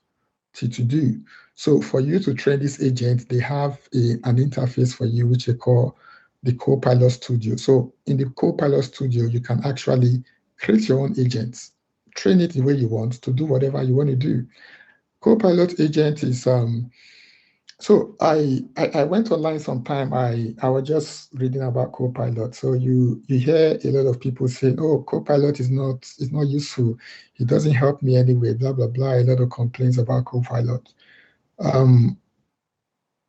to do. So for you to train this agent, they have an interface for you, which they call the Copilot Studio. So in the Copilot Studio, you can actually create your own agents, train it the way you want to do whatever you want to do. Copilot agent is so I went online sometime. I was just reading about Copilot. So you hear a lot of people say, oh, Copilot is not useful. It doesn't help me anyway, blah, blah, blah. A lot of complaints about Copilot.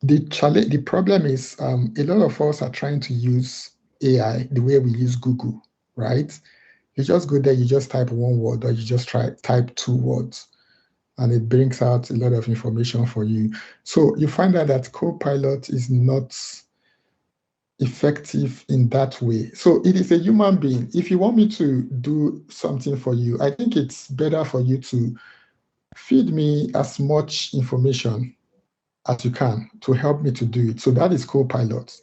The problem is a lot of us are trying to use AI the way we use Google, right? You just go there, you just type one word, or you just type two words, and it brings out a lot of information for you. So you find out that Copilot is not effective in that way. So it is a human being. If you want me to do something for you, I think it's better for you to feed me as much information as you can to help me to do it. So that is Copilot.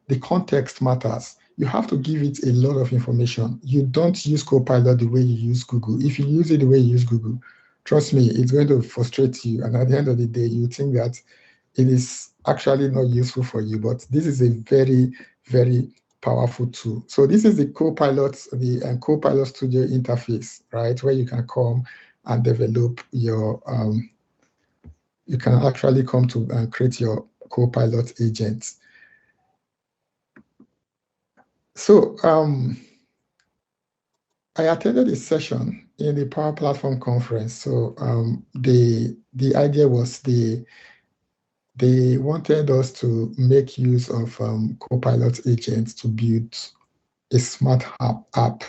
The context matters. You have to give it a lot of information. You don't use Copilot the way you use Google. If you use it the way you use Google, trust me, it's going to frustrate you. And at the end of the day, you think that it is actually not useful for you. But this is a very, very powerful tool. So this is the Copilot, the Copilot Studio interface, right? Where you can come and develop your, you can actually come to and create your Copilot agents. So I attended a session in the Power Platform conference. So the idea was they wanted us to make use of Copilot agents to build a smart app.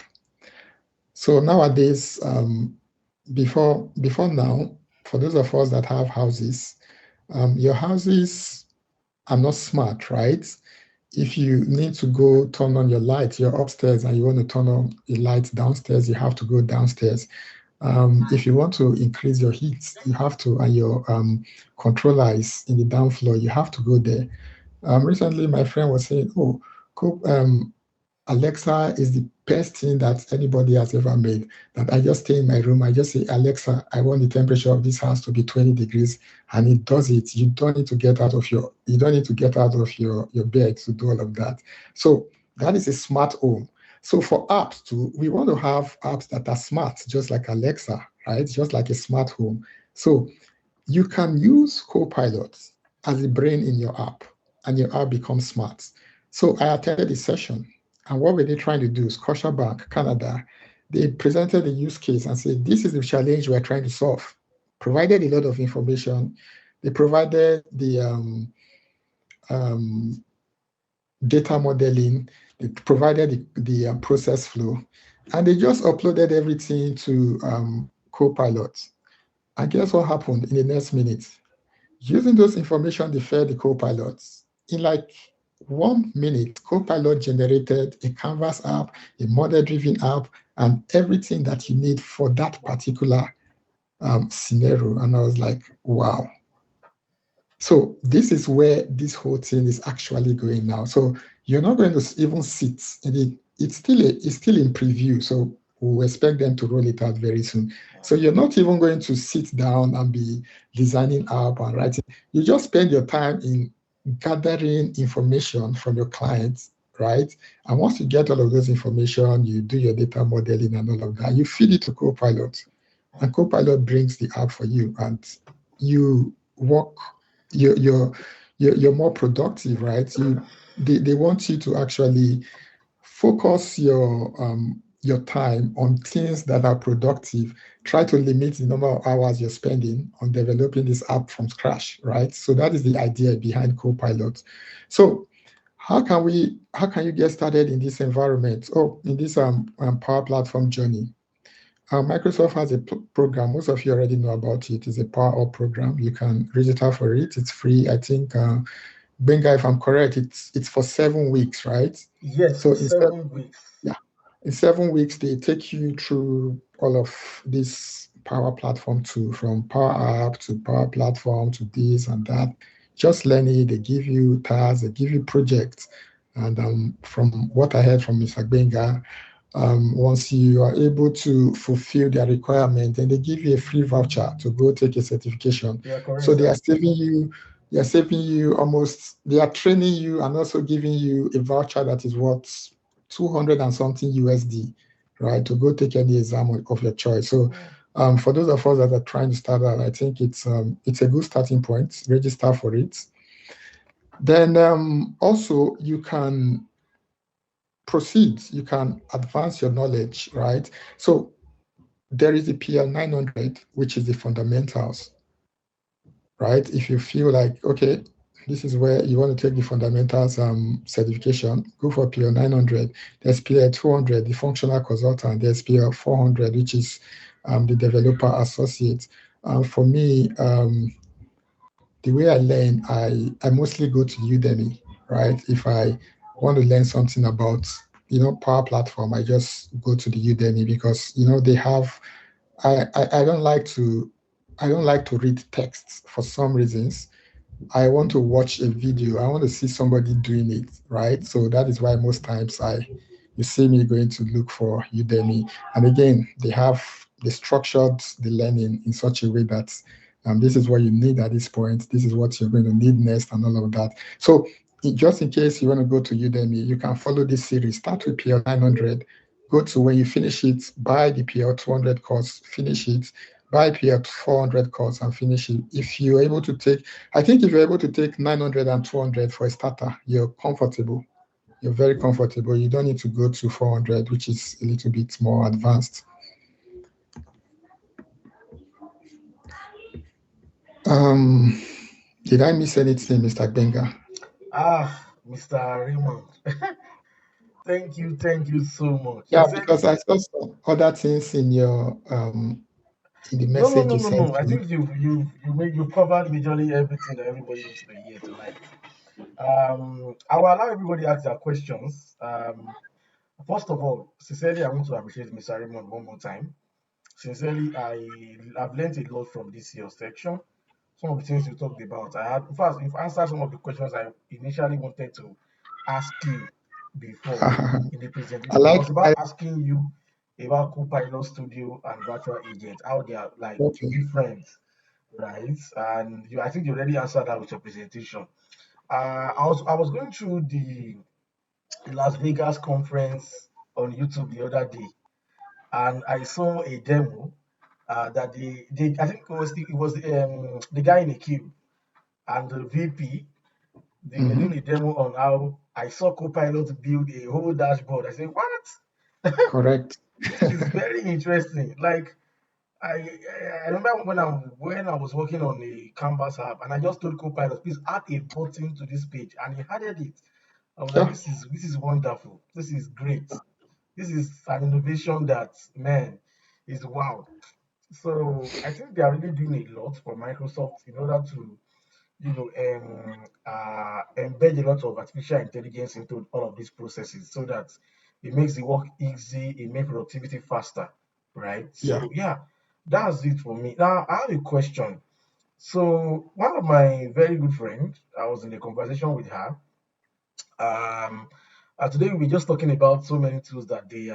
So nowadays, before now, for those of us that have houses, your houses are not smart, right? If you need to go turn on your light, you're upstairs and you want to turn on a light downstairs, you have to go downstairs. If you want to increase your heat, you have to, and your controller is in the down floor, you have to go there. Recently, my friend was saying, "Oh, Alexa is the best thing that anybody has ever made. That I just stay in my room, I just say, Alexa, I want the temperature of this house to be 20 degrees, and it does it. You don't need to get out of your bed to do all of that. So that is a smart home. So for apps too, we want to have apps that are smart, just like Alexa, right? Just like a smart home. So you can use Copilot as a brain in your app, and your app becomes smart. So I attended a session, and what were they trying to do? Scotiabank, Canada, they presented a use case and said, this is the challenge we're trying to solve. Provided a lot of information. They provided the data modeling, they provided the process flow, and they just uploaded everything to Copilot. And guess what happened in the next minute? Using those information, they fed the Copilots. In like 1 minute, Copilot generated a Canvas app, a model-driven app, and everything that you need for that particular scenario. And I was like, wow. So this is where this whole thing is actually going now. So you're not going to even sit, and it's still in preview. So we'll expect them to roll it out very soon. So you're not even going to sit down and be designing app and writing. You just spend your time in gathering information from your clients, right? And once you get all of those information, you do your data modeling and all of that. You feed it to Copilot, and Copilot brings the app for you, and you work. You're more productive, right? They want you to actually focus your time on things that are productive. Try to limit the number of hours you're spending on developing this app from scratch, right? So that is the idea behind Copilot. So how can you get started in this environment? Oh, in this Power Platform journey. Microsoft has a program. Most of you already know about it. It's a Power Up program. You can register for it. It's free. I think, Benga, if I'm correct, it's for 7 weeks, right? Yes, So 7 weeks. Yeah, in 7 weeks, they take you through all of this Power Platform from Power App to Power Platform to this and that. Just learn it. They give you tasks. They give you projects. And from what I heard from Mr. Benga, once you are able to fulfill their requirement, then they give you a free voucher to go take a certification. Yeah, correct, So they sir. are saving you almost, they are training you and also giving you a voucher that is worth 200 and something USD, right, to go take any exam of your choice. So for those of us that are trying to start out, I think it's a good starting point. Register for it. Then also you can proceed, you can advance your knowledge, right? So there is the PL 900, which is the fundamentals, right? If you feel like, okay, this is where you want to take the fundamentals certification, go for PL 900. There's PL 200, the functional consultant. There's PL 400, which is the developer associate. For me, the way I learn, I mostly go to Udemy, right? If I want to learn something about, Power Platform, I just go to the Udemy because, they have, I don't like to read texts for some reasons. I want to watch a video. I want to see somebody doing it, right? So that is why most times you see me going to look for Udemy. And again, they structured the learning in such a way that this is what you need at this point. This is what you're going to need next and all of that. So just in case you want to go to Udemy, you can follow this series. Start with PL 900. Go to, when you finish it, buy the PL 200 course, finish it, buy PL 400 course and finish it. If you're able to take, I think if you're able to take 900 and 200 for a starter, you're comfortable. You're very comfortable. You don't need to go to 400, which is a little bit more advanced. Did I miss anything, Mr. Benga? Mr. Raymond. Thank you so much. Yeah, because I saw some other things in your in the message you sent no. I me. think you've covered majorly everything that everybody needs to hear tonight. I will allow everybody to ask their questions. First of all, sincerely, I want to appreciate Mr. Raymond one more time. Sincerely, I've learned a lot from this year's section. Some of the things you talked about, I had, in fact, you've answered some of the questions I initially wanted to ask you before in the I presentation. I like was about asking you about Copilot Studio and Virtual Agent, how they are like okay. different, right? And I think you already answered that with your presentation. I was going through the Las Vegas conference on YouTube the other day, and I saw a demo that they I think it was the guy in the queue and the VP. They were doing a demo on how I saw Copilot build a whole dashboard. I said, "What? Correct. This is very interesting." Like I remember when I was working on the Canvas app, and I just told Copilot, "Please add a button to this page," and he added it. I was like, Yeah. "This is wonderful. This is great. This is an innovation that, man, is wow." So I think they are really doing a lot for Microsoft in order to, embed a lot of artificial intelligence into all of these processes so that it makes the work easy, it makes productivity faster, right? Yeah. So yeah, that's it for me. Now I have a question. So one of my very good friends, I was in a conversation with her. Today we're just talking about so many tools that they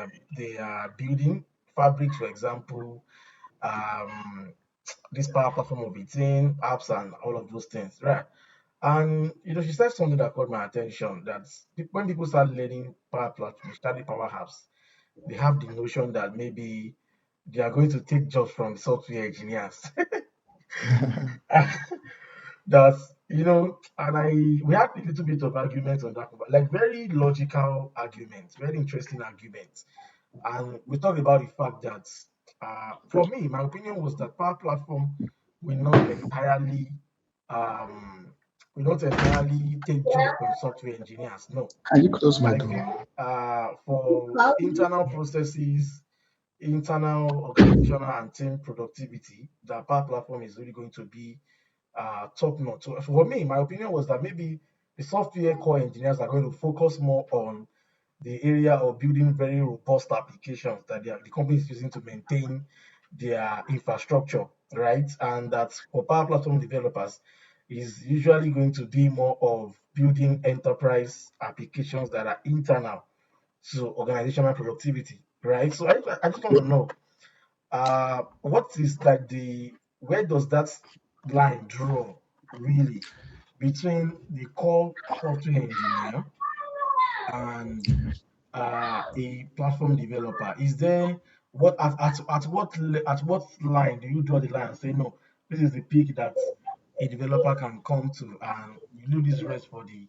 are building. Fabrics, for example, um, this Power Platform of 18 apps and all of those things, right? And she said something that caught my attention. That when people start learning Power Platform, study Power Apps, they have the notion that maybe they are going to take jobs from software engineers. That's and we had a little bit of argument on that, like very logical arguments, very interesting arguments. And we talked about the fact that, for me, my opinion was that Power Platform will not entirely, um, take jobs from software engineers. No, Can you close my I door? feel for internal processes, internal organizational and team productivity, the Power Platform is really going to be top notch. So for me, my opinion was that maybe the software core engineers are going to focus more on the area of building very robust applications that the company is using to maintain their infrastructure, right? And that for Power Platform developers is usually going to be more of building enterprise applications that are internal to organizational productivity, right? So I just want to know, what is like where does that line draw really between the core software engineer and a platform developer? Is there at what line do you draw the line and say, no, this is the peak that a developer can come to, and you do this rest for the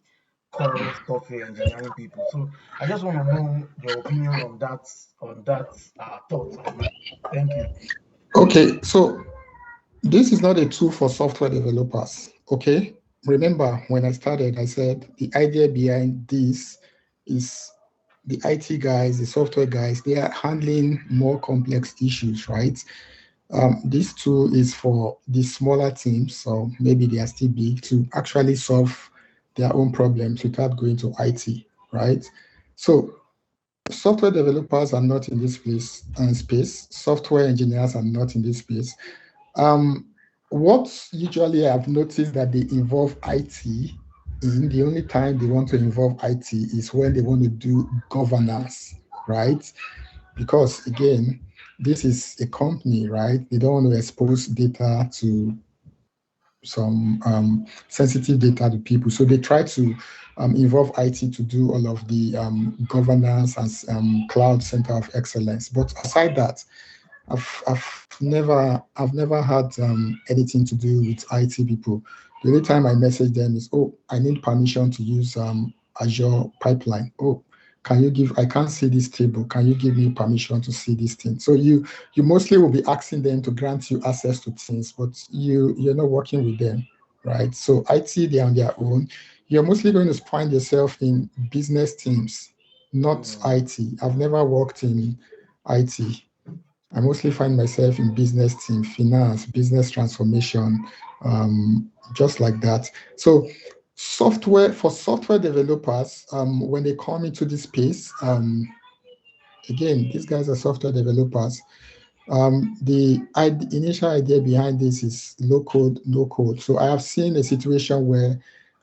core software engineering people? So I just want to know your opinion on that thought of mine. Thank you. Okay, so this is not a tool for software developers. Okay. Remember when I started, I said the idea behind this is the IT guys, the software guys, they are handling more complex issues, right? This tool is for the smaller teams, so maybe they are still big, to actually solve their own problems without going to IT, right? So software developers are not in this space. Software engineers are not in this space. Um, what usually I've noticed that they involve IT in, the only time they want to involve IT is when they want to do governance, right? Because again, this is a company, right? They don't want to expose data to some sensitive data to people. So they try to involve IT to do all of the governance and cloud center of excellence. But aside that, I've never had anything to do with IT people. The only time I message them is, oh, I need permission to use Azure pipeline. Oh, can you give? I can't see this table. Can you give me permission to see this thing? So you mostly will be asking them to grant you access to things, but you're not working with them, right? So IT, they're on their own. You're mostly going to find yourself in business teams, not IT. I've never worked in IT. I mostly find myself in business team, finance, business transformation, just like that. So software developers, when they come into this space, again, these guys are software developers. The initial idea behind this is low code, no code. So I have seen a situation where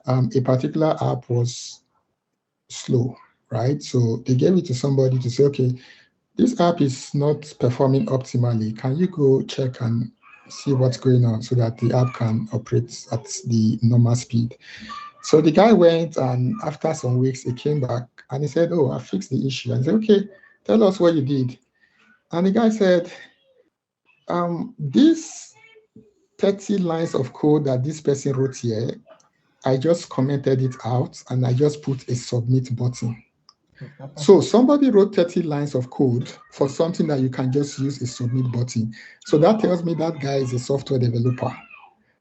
a particular app was slow, right? So they gave it to somebody to say, okay, this app is not performing optimally. Can you go check and see what's going on so that the app can operate at the normal speed? So the guy went, and after some weeks, he came back and he said, oh, I fixed the issue. And I said, okay, tell us what you did. And the guy said, this 30 lines of code that this person wrote here, I just commented it out and I just put a submit button. So somebody wrote 30 lines of code for something that you can just use a submit button. So that tells me that guy is a software developer.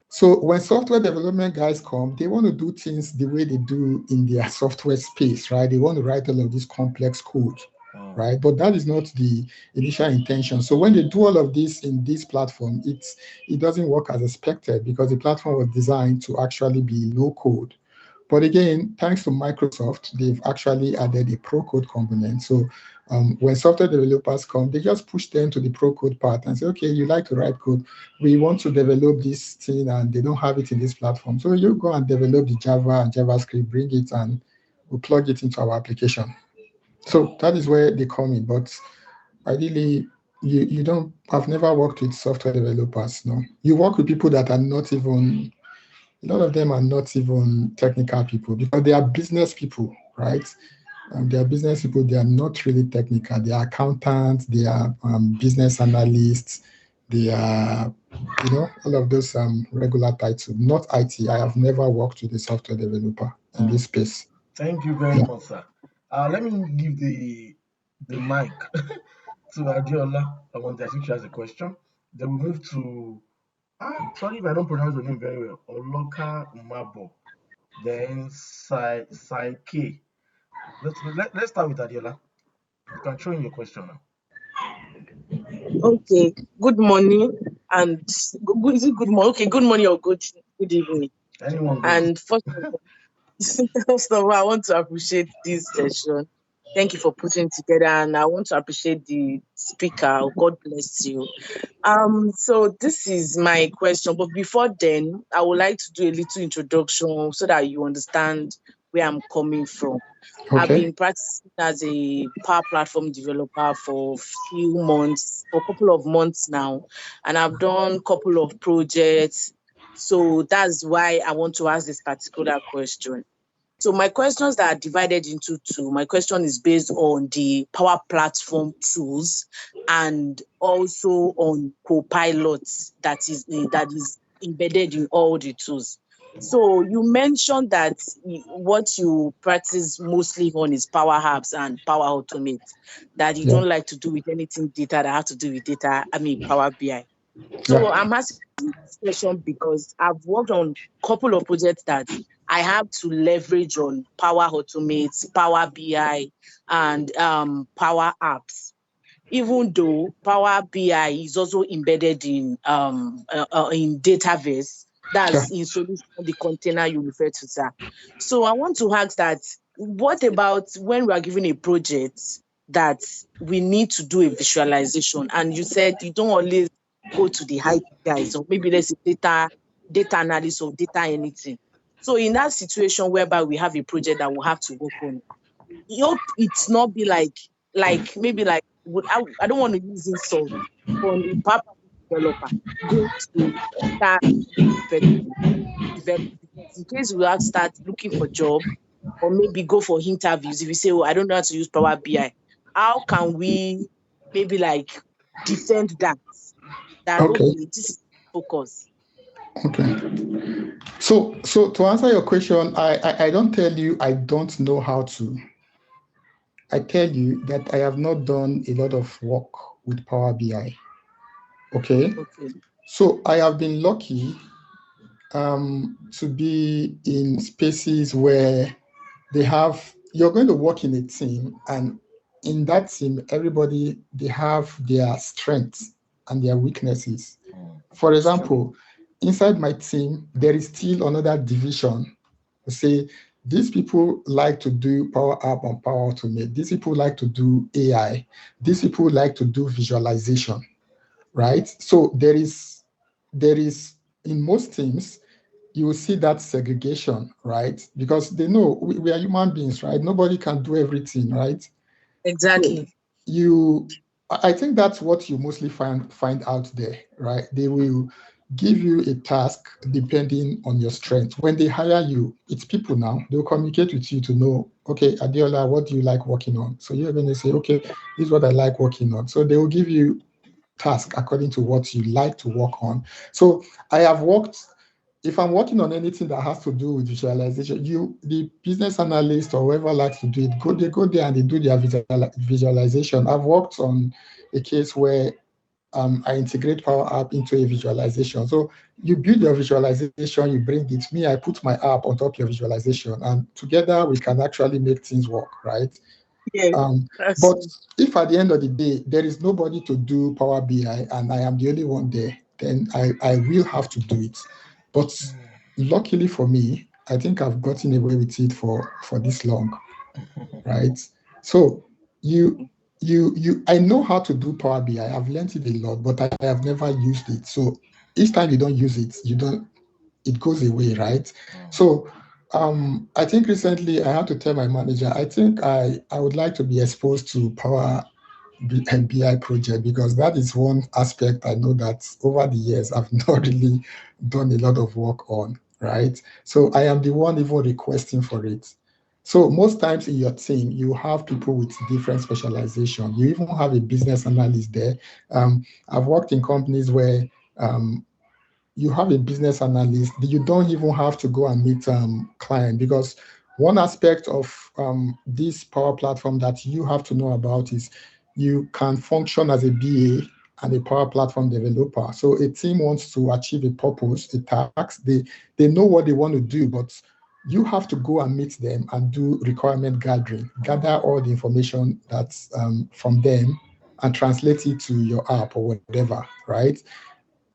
So when software development guys come, they want to do things the way they do in their software space, right? They want to write all of this complex code, right? But that is not the initial intention. So when they do all of this in this platform, it doesn't work as expected because the platform was designed to actually be low code. But again, thanks to Microsoft, they've actually added a pro code component. So when software developers come, they just push them to the pro code part and say, okay, you like to write code. We want to develop this thing and they don't have it in this platform. So you go and develop the Java and JavaScript, bring it and we plug it into our application. So that is where they come in. But ideally, I've never worked with software developers, no. You work with people that are not even, a lot of them are not even technical people because they are business people, right? They are business people. They are not really technical. They are accountants. They are business analysts. They are, all of those regular titles. Not IT. I have never worked with a software developer in this space. Thank you very much, sir. Let me give the mic to Adiola. I think she has a question. Then we move to sorry if I don't pronounce the name very well. Oloka Mabo. Then Saike. Let's start with Adiola. You can throw in your question now. Okay. Good morning and is it good morning? Okay, good morning or good evening. Anyone. And first of all, I want to appreciate this session. Thank you for putting together, and I want to appreciate the speaker. God bless you. So this is my question, but before then, I would like to do a little introduction so that you understand where I'm coming from. Okay. I've been practicing as a Power Platform developer for a couple of months now, and I've done a couple of projects. So that's why I want to ask this particular question. So my questions that are divided into two. My question is based on the Power Platform tools and also on Copilot that is embedded in all the tools. So you mentioned that what you practice mostly on is Power Apps and Power Automate, that you don't like to do with anything data that has to do with data, Power BI. So I'm asking this question because I've worked on a couple of projects that I have to leverage on Power Automate, Power BI, and Power Apps. Even though Power BI is also embedded in database, that's in solution, the container you refer to, sir. So I want to ask that, what about when we are given a project that we need to do a visualization, and you said you don't always go to the high guys, or maybe let's say data analyst or data anything. So in that situation whereby we have a project that we'll have to work on, it's not be like maybe like, I don't want to use insult on a Power developer go to start develop, in case we have to start looking for job or maybe go for interviews. If you say, I don't know how to use Power BI, how can we maybe like defend that? Okay, this is focus. Okay. So to answer your question, I don't tell you I don't know how to. I tell you that I have not done a lot of work with Power BI. Okay. So I have been lucky to be in spaces where they have you're going to work in a team, and in that team, everybody, they have their strengths and their weaknesses. For example, inside my team, there is still another division. Say, these people like to do Power App and Power Automate. These people like to do AI. These people like to do visualization, right? So there is in most teams, you will see that segregation, right? Because they know we are human beings, right? Nobody can do everything, right? Exactly. So I think that's what you mostly find out there, right? They will give you a task depending on your strength. When they hire you, it's people now. They'll communicate with you to know, okay, Adeola, what do you like working on? So you're going to say, okay, this is what I like working on. So they will give you task according to what you like to work on. So I have worked, if I'm working on anything that has to do with visualization, the business analyst or whoever likes to do it, they go there and they do their visualization. I've worked on a case where I integrate Power App into a visualization. So you build your visualization, you bring it. Me, I put my app on top of your visualization, and together we can actually make things work, right? Yeah. But if at the end of the day there is nobody to do Power BI and I am the only one there, then I will have to do it. But luckily for me, I think I've gotten away with it for this long, right? So I know how to do Power BI. I've learned it a lot, but I have never used it. So each time you don't use it, it goes away, right? So I think recently I had to tell my manager, I think I would like to be exposed to Power BI project, because that is one aspect I know that over the years I've not really done a lot of work on, right? So I am the one even requesting for it. So most times in your team, you have people with different specialization. You even have a business analyst there. I've worked in companies where you have a business analyst, you don't even have to go and meet client, because one aspect of this Power Platform that you have to know about is you can function as a BA and a Power Platform developer. So a team wants to achieve a purpose, a task, they know what they want to do, but you have to go and meet them and do requirement gathering, gather all the information that's from them and translate it to your app or whatever, right?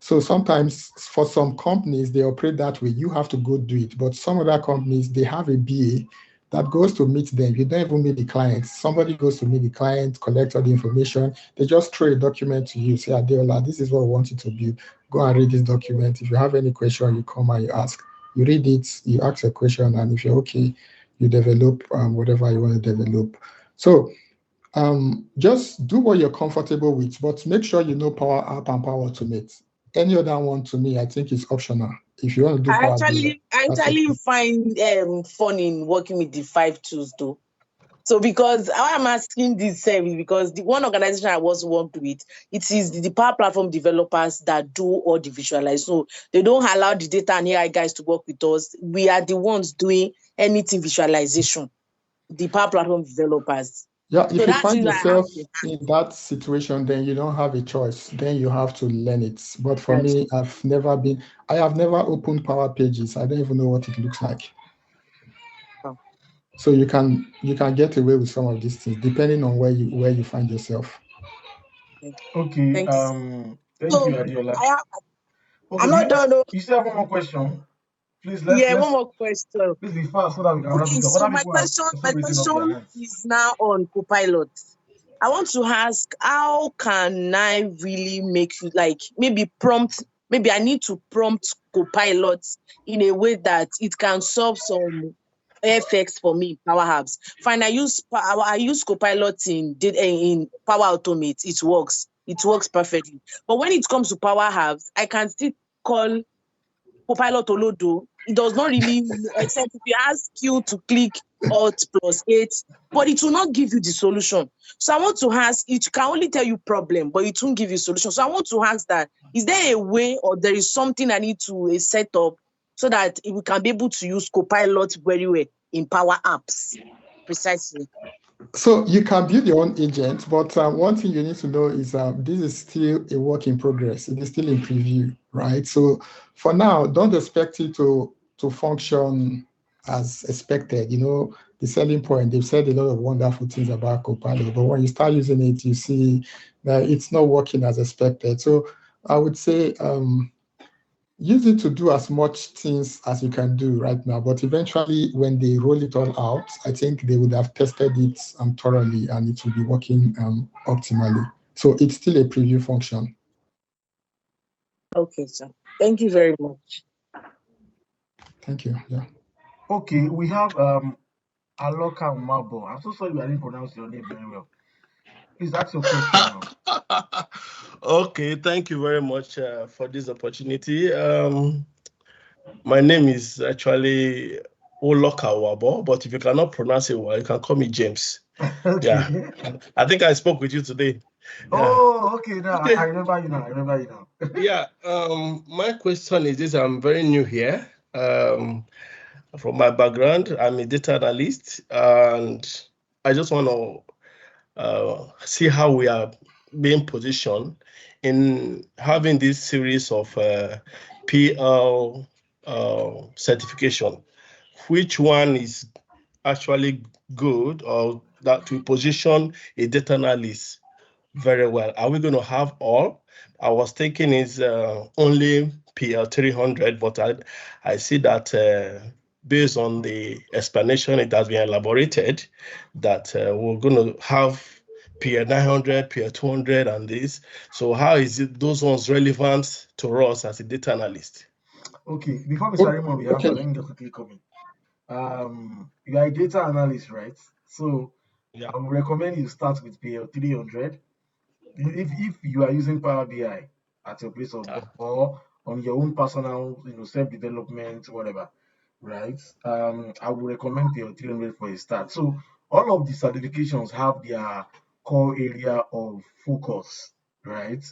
So sometimes for some companies, they operate that way. You have to go do it. But some other companies, they have a BA that goes to meet them. You don't even meet the client. Somebody goes to meet the client, collect all the information. They just throw a document to you, say, Adeola, this is what we want you to build. Go and read this document. If you have any question, you come and you ask. You read it, you ask a question, and if you're okay, you develop whatever you want to develop. So just do what you're comfortable with, but make sure you know Power App and Power Automate. Any other one, to me, I think is optional. If you want to do Power BI, I actually find fun in working with the 5 tools though. So because I'm asking this service, because the one organization I was worked with, it is the Power Platform developers that do all the visualize. So they don't allow the data and AI guys to work with us. We are the ones doing anything visualization, the Power Platform developers. Yeah, if you find yourself in that situation, then you don't have a choice. Then you have to learn it. But for me, I have never opened Power Pages. I don't even know what it looks like. Oh. So you can get away with some of these things depending on where you find yourself. Okay. Thank you, Adeola. I'm not done. You still have one more question? Please, one more question. Please be fast so that we can wrap it up. So my question is now on Copilot. I want to ask, how can I really make you maybe I need to prompt Copilot in a way that it can solve some effects for me, Power Apps. Fine, I use Copilot in Power Automate. It works perfectly. But when it comes to Power Apps, I can still call Copilot Olodo. It does not really, except if you ask you to click Alt +8, but it will not give you the solution. So I want to ask, it can only tell you problem, but it won't give you solution. So I want to ask that, is there a way or there is something I need to set up so that we can be able to use Copilot very well in Power Apps? Precisely. So you can build your own agent, but one thing you need to know is this is still a work in progress. It is still in preview, right? So for now, don't expect it to function as expected. The selling point, they've said a lot of wonderful things about Copilot, but when you start using it, you see that it's not working as expected. So I would say use it to do as much things as you can do right now, but eventually when they roll it all out, I think they would have tested it thoroughly and it will be working optimally. So it's still a preview function. Okay, sir. Thank you very much. Thank you. Yeah. Okay, we have Aloka Mabo. I'm so sorry I didn't pronounce your name very well. Please ask your question now. Okay, thank you very much for this opportunity. My name is actually Oloka Wabo, but if you cannot pronounce it well, you can call me James. Okay. Yeah, I think I spoke with you today. Oh, okay. Now I remember you now. Yeah. My question is this: I'm very new here. From my background, I'm a data analyst, and I just want to see how we are being positioned in having this series of PL certification. Which one is actually good, or that we position a data analyst very well? Are we going to have all? I was thinking is only PL 300, but I see that based on the explanation it has been elaborated, that we're going to have PL 900, PL 200, and this. So how is it those ones relevant to us as a data analyst? Okay, before Mr. Raymond we answer, let me just quickly come in. You are a data analyst, right? So Yeah. I would recommend you start with PL 300. If you are using Power BI at your place of work or on your own personal, self-development, whatever, right? I would recommend PL 300 for a start. So all of the certifications have their core area of focus, right?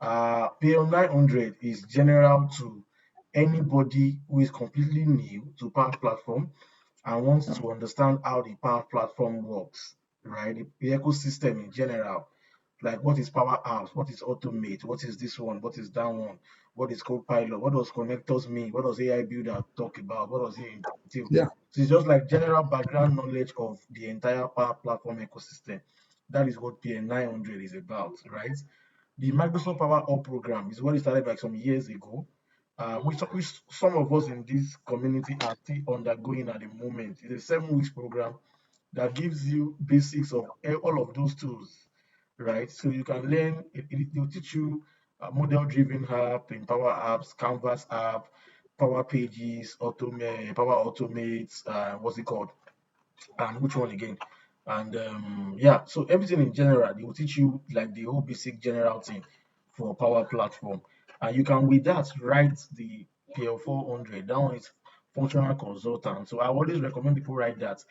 PL 900 is general to anybody who is completely new to Power Platform and wants to understand how the Power Platform works, right? The ecosystem in general, like what is Power Apps, what is Automate, what is this one, what is that one, what is Copilot, what does connectors mean, what does AI Builder talk about, what does it entail? Yeah. So it's just like general background knowledge of the entire Power Platform ecosystem. That is what PN 900 is about, right? The Microsoft Power Up program is what it started like some years ago, which some of us in this community are still undergoing at the moment. It's a 7 weeks program that gives you basics of all of those tools, right? So you can learn, it will teach you model-driven app in Power Apps, Canvas app, Power Pages, Automate, Power Automates, what's it called? And which one again? And yeah, so everything in general, they will teach you like the whole basic general thing for Power Platform. And you can with that write the PL 400. That one is functional consultant. So I always recommend people write that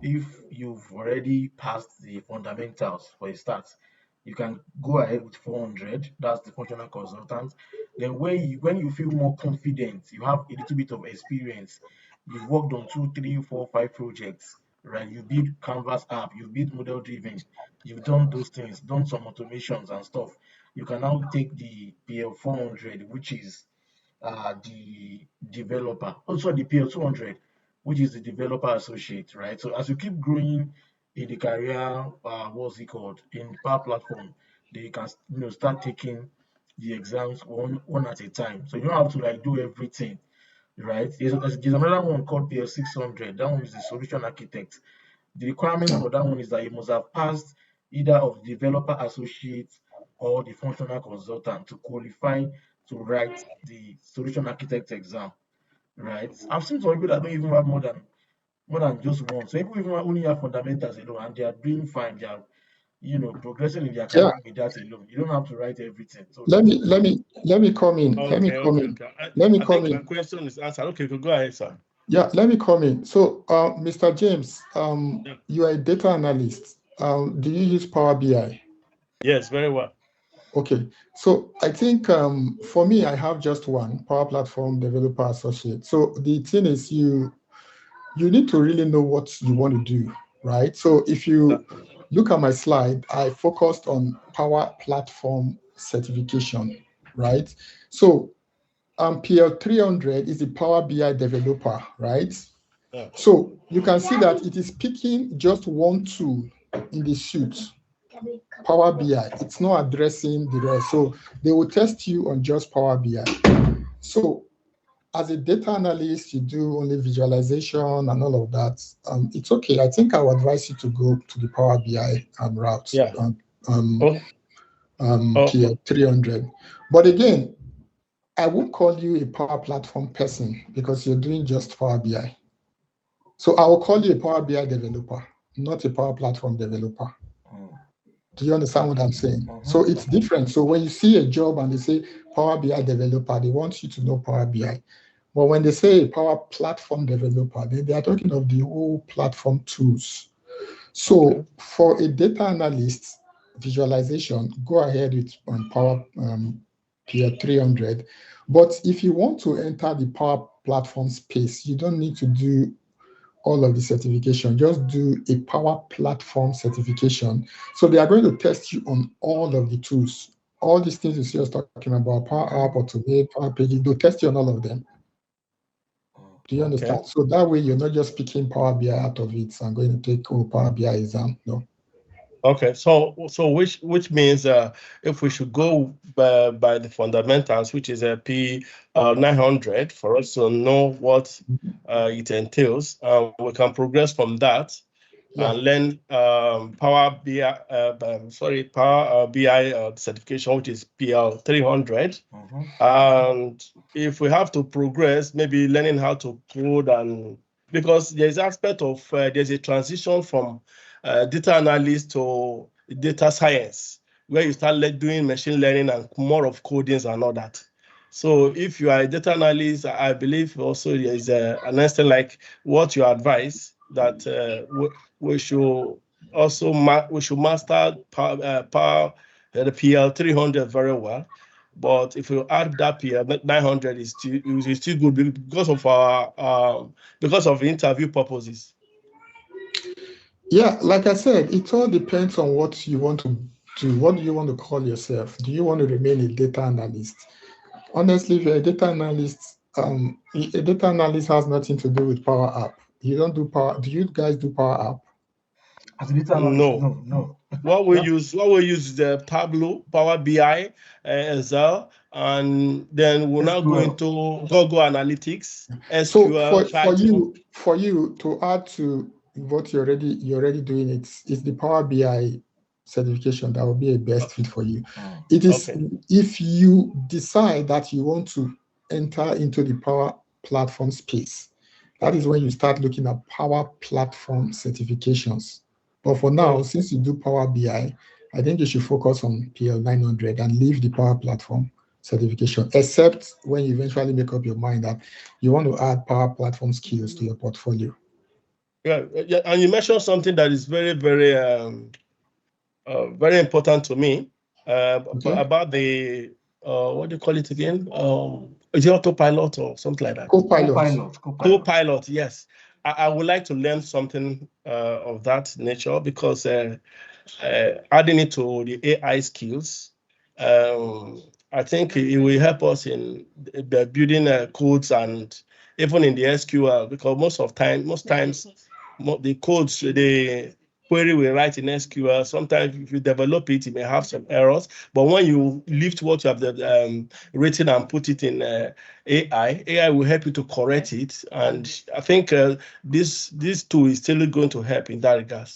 if you've already passed the fundamentals for a start. You can go ahead with 400. That's the functional consultant. Then when you feel more confident, you have a little bit of experience, you've worked on 2, 3, 4, 5 projects, right? You build Canvas app, you build model driven, you've done those things, done some automations and stuff. You can now take the PL 400, which is the developer. Also the PL 200, which is the developer associate, right? So as you keep growing in the career, what's it called, in Power Platform, then you can start taking the exams one at a time. So you don't have to like do everything, right? There's another one called PL 600. That one is the solution architect. The requirement for that one is that you must have passed either of the developer associate or the functional consultant to qualify to write the solution architect exam, right? I've seen some people that don't even have more than just one. So people even only have fundamentals alone and they are doing fine. They are, progressing in their career with that alone. You don't have to write everything. So Let me come in. Let me come in. My question is answered. Okay, go ahead, sir. Yeah, let me come in. So, Mr. James, you are a data analyst. Do you use Power BI? Yes, very well. Okay, so I think for me, I have just one Power Platform Developer Associate. So the thing is, you need to really know what you want to do, right? So if you look at my slide, I focused on Power Platform certification, right? So PL 300 is the Power BI developer, right? Yeah. So you can see that it is picking just one tool in the suite, Power BI. It's not addressing the rest. So they will test you on just Power BI. So as a data analyst, you do only visualization and all of that. It's okay. I think I would advise you to go to the Power BI route. Yeah. PL 300. But again, I would call you a Power Platform person because you're doing just Power BI. So I will call you a Power BI developer, not a Power Platform developer. Do you understand what I'm saying? So it's different. So when you see a job and they say Power BI developer, they want you to know Power BI. But when they say Power Platform developer, they are talking of the whole platform tools. So for a data analyst visualization, go ahead with Power PL 300. But if you want to enter the Power Platform space, you don't need to do all of the certification. Just do a Power Platform certification. So they are going to test you on all of the tools. All these things you see us talking about, Power App, Automate, Power Pages, they'll test you on all of them. Do you understand? So that way you're not just picking Power BI out of it and going to take Power BI exam. No. Okay, so which means if we should go by the fundamentals, which is a P 900, for us to know what it entails, we can progress from that and learn Power BI, Power BI certification, which is PL 300. And if we have to progress, maybe learning how to code, and because there's aspect of there's a transition from data analyst to data science, where you start doing machine learning and more of codings and all that. So if you are a data analyst, I believe also there is an instant like what you advise that we should also master the PL 300 very well. But if you add that PL 900 is still good because of our because of interview purposes. Yeah, like I said, it all depends on what you want to do. What do you want to call yourself? Do you want to remain a data analyst? Honestly, if you're a data analyst, a data analyst has nothing to do with Power App. You don't do Power. Do you guys do Power App? As a data analyst, no. What we use the Tableau, Power BI, Excel, and then we're now going to Google Analytics, SQL. So for you to add to what you're already doing, it's the Power BI certification that will be a best fit for you. It is if you decide that you want to enter into the Power Platform space, that is when you start looking at Power Platform certifications. But for now, since you do Power BI, I think you should focus on PL 900 and leave the Power Platform certification, except when you eventually make up your mind that you want to add Power Platform skills to your portfolio. Yeah, and you mentioned something that is very, very, very important to me about the what do you call it again? Is it autopilot or something like that? Copilot, yes. I would like to learn something of that nature because adding it to the AI skills, I think it will help us in building codes and even in the SQL, because most times the codes, the query we write in SQL, sometimes if you develop it, it may have some errors. But when you lift what you have written and put it in AI will help you to correct it. And I think this tool is still going to help in that regard.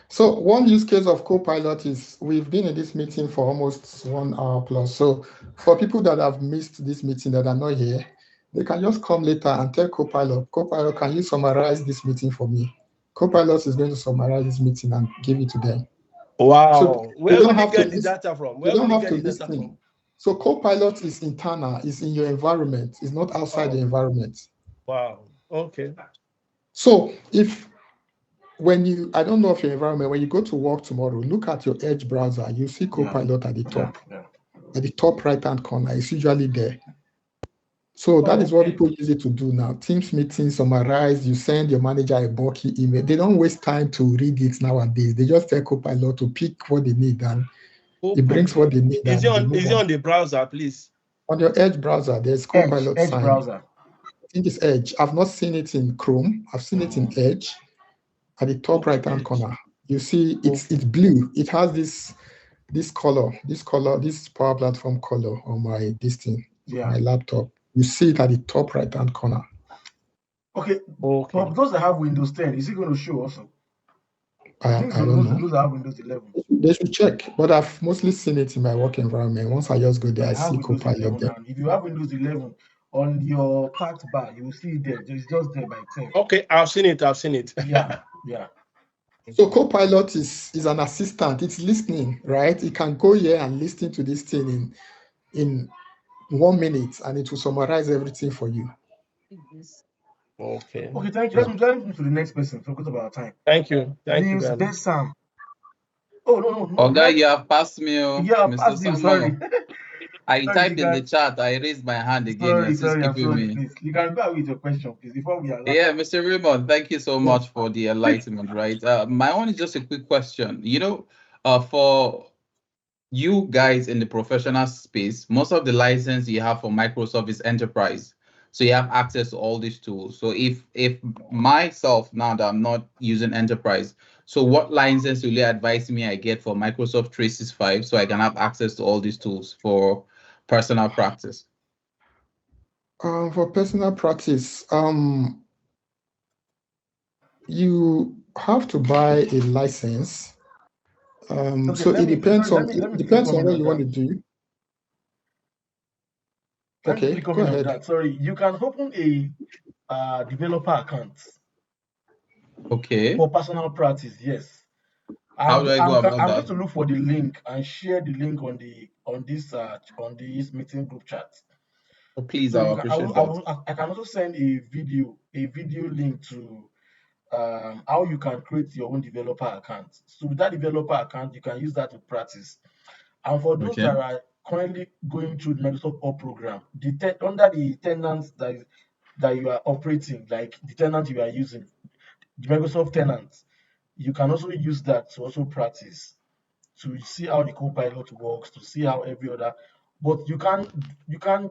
So one use case of Copilot is we've been in this meeting for almost 1 hour plus. So for people that have missed this meeting that are not here, they can just come later and tell Copilot, can you summarize this meeting for me? Copilot is going to summarize this meeting and give it to them. Wow. So where will you get the data from? Where will you get the data from? So Copilot is internal, is in your environment, it's not outside the environment. Wow. Okay. So I don't know if your environment, when you go to work tomorrow, look at your Edge browser, you see Copilot at the top. At the top right-hand corner, it's usually there. So that is what people use it to do now. Teams meetings, summarize, you send your manager a bulky email. They don't waste time to read it nowadays. They just tell Copilot to pick what they need and it brings what they need. Is it on the browser, please? On your Edge browser, there's Copilot Edge browser. think it's Edge. I've not seen it in Chrome. I've seen it in Edge at the top right-hand corner. You see, it's blue. It has this color, this Power Platform color on my my laptop. You see it at the top right-hand corner. Okay. For those that have Windows 10, is it going to show also? I don't know. Those that have Windows 11. They should check, but I've mostly seen it in my work environment. Once I just go there, I see Copilot there. If you have Windows 11 on your task bar, you will see it there. It's just there by itself. Okay, I've seen it. Yeah. So Copilot is an assistant. It's listening, right? It can go here and listen to this thing in 1 minute, and it will summarize everything for you. Okay, thank you. Let's move to the next person because of our time. Thank you. Nils Besam. Oh, no. Okay, you have passed me. Yeah, passed you. Sorry. I typed in the chat. I raised my hand again. Sorry, please. You can go with your question, please, before we allow. Yeah, Mr. Raymond, thank you so much for the enlightenment, right? My one is just a quick question. For you guys in the professional space, most of the license you have for Microsoft is enterprise. So you have access to all these tools. So if myself, now that I'm not using enterprise, so what license will you advise me I get for Microsoft 365 so I can have access to all these tools for personal practice? For personal practice, you have to buy a license. So it depends on what you want to do. Okay, go ahead. Sorry, you can open a developer account. Okay. For personal practice, yes. How do I go about that? I'm going to look for the link and share the link on this meeting group chat. Oh, please, I appreciate that. I can also send a video link to how you can create your own developer account. So with that developer account, you can use that to practice. And for those that are currently going through the Microsoft All program, under the tenants that you are operating, like the tenant you are using, the Microsoft tenants, you can also use that to also practice, to see how the Copilot works, to see how every other. But you can't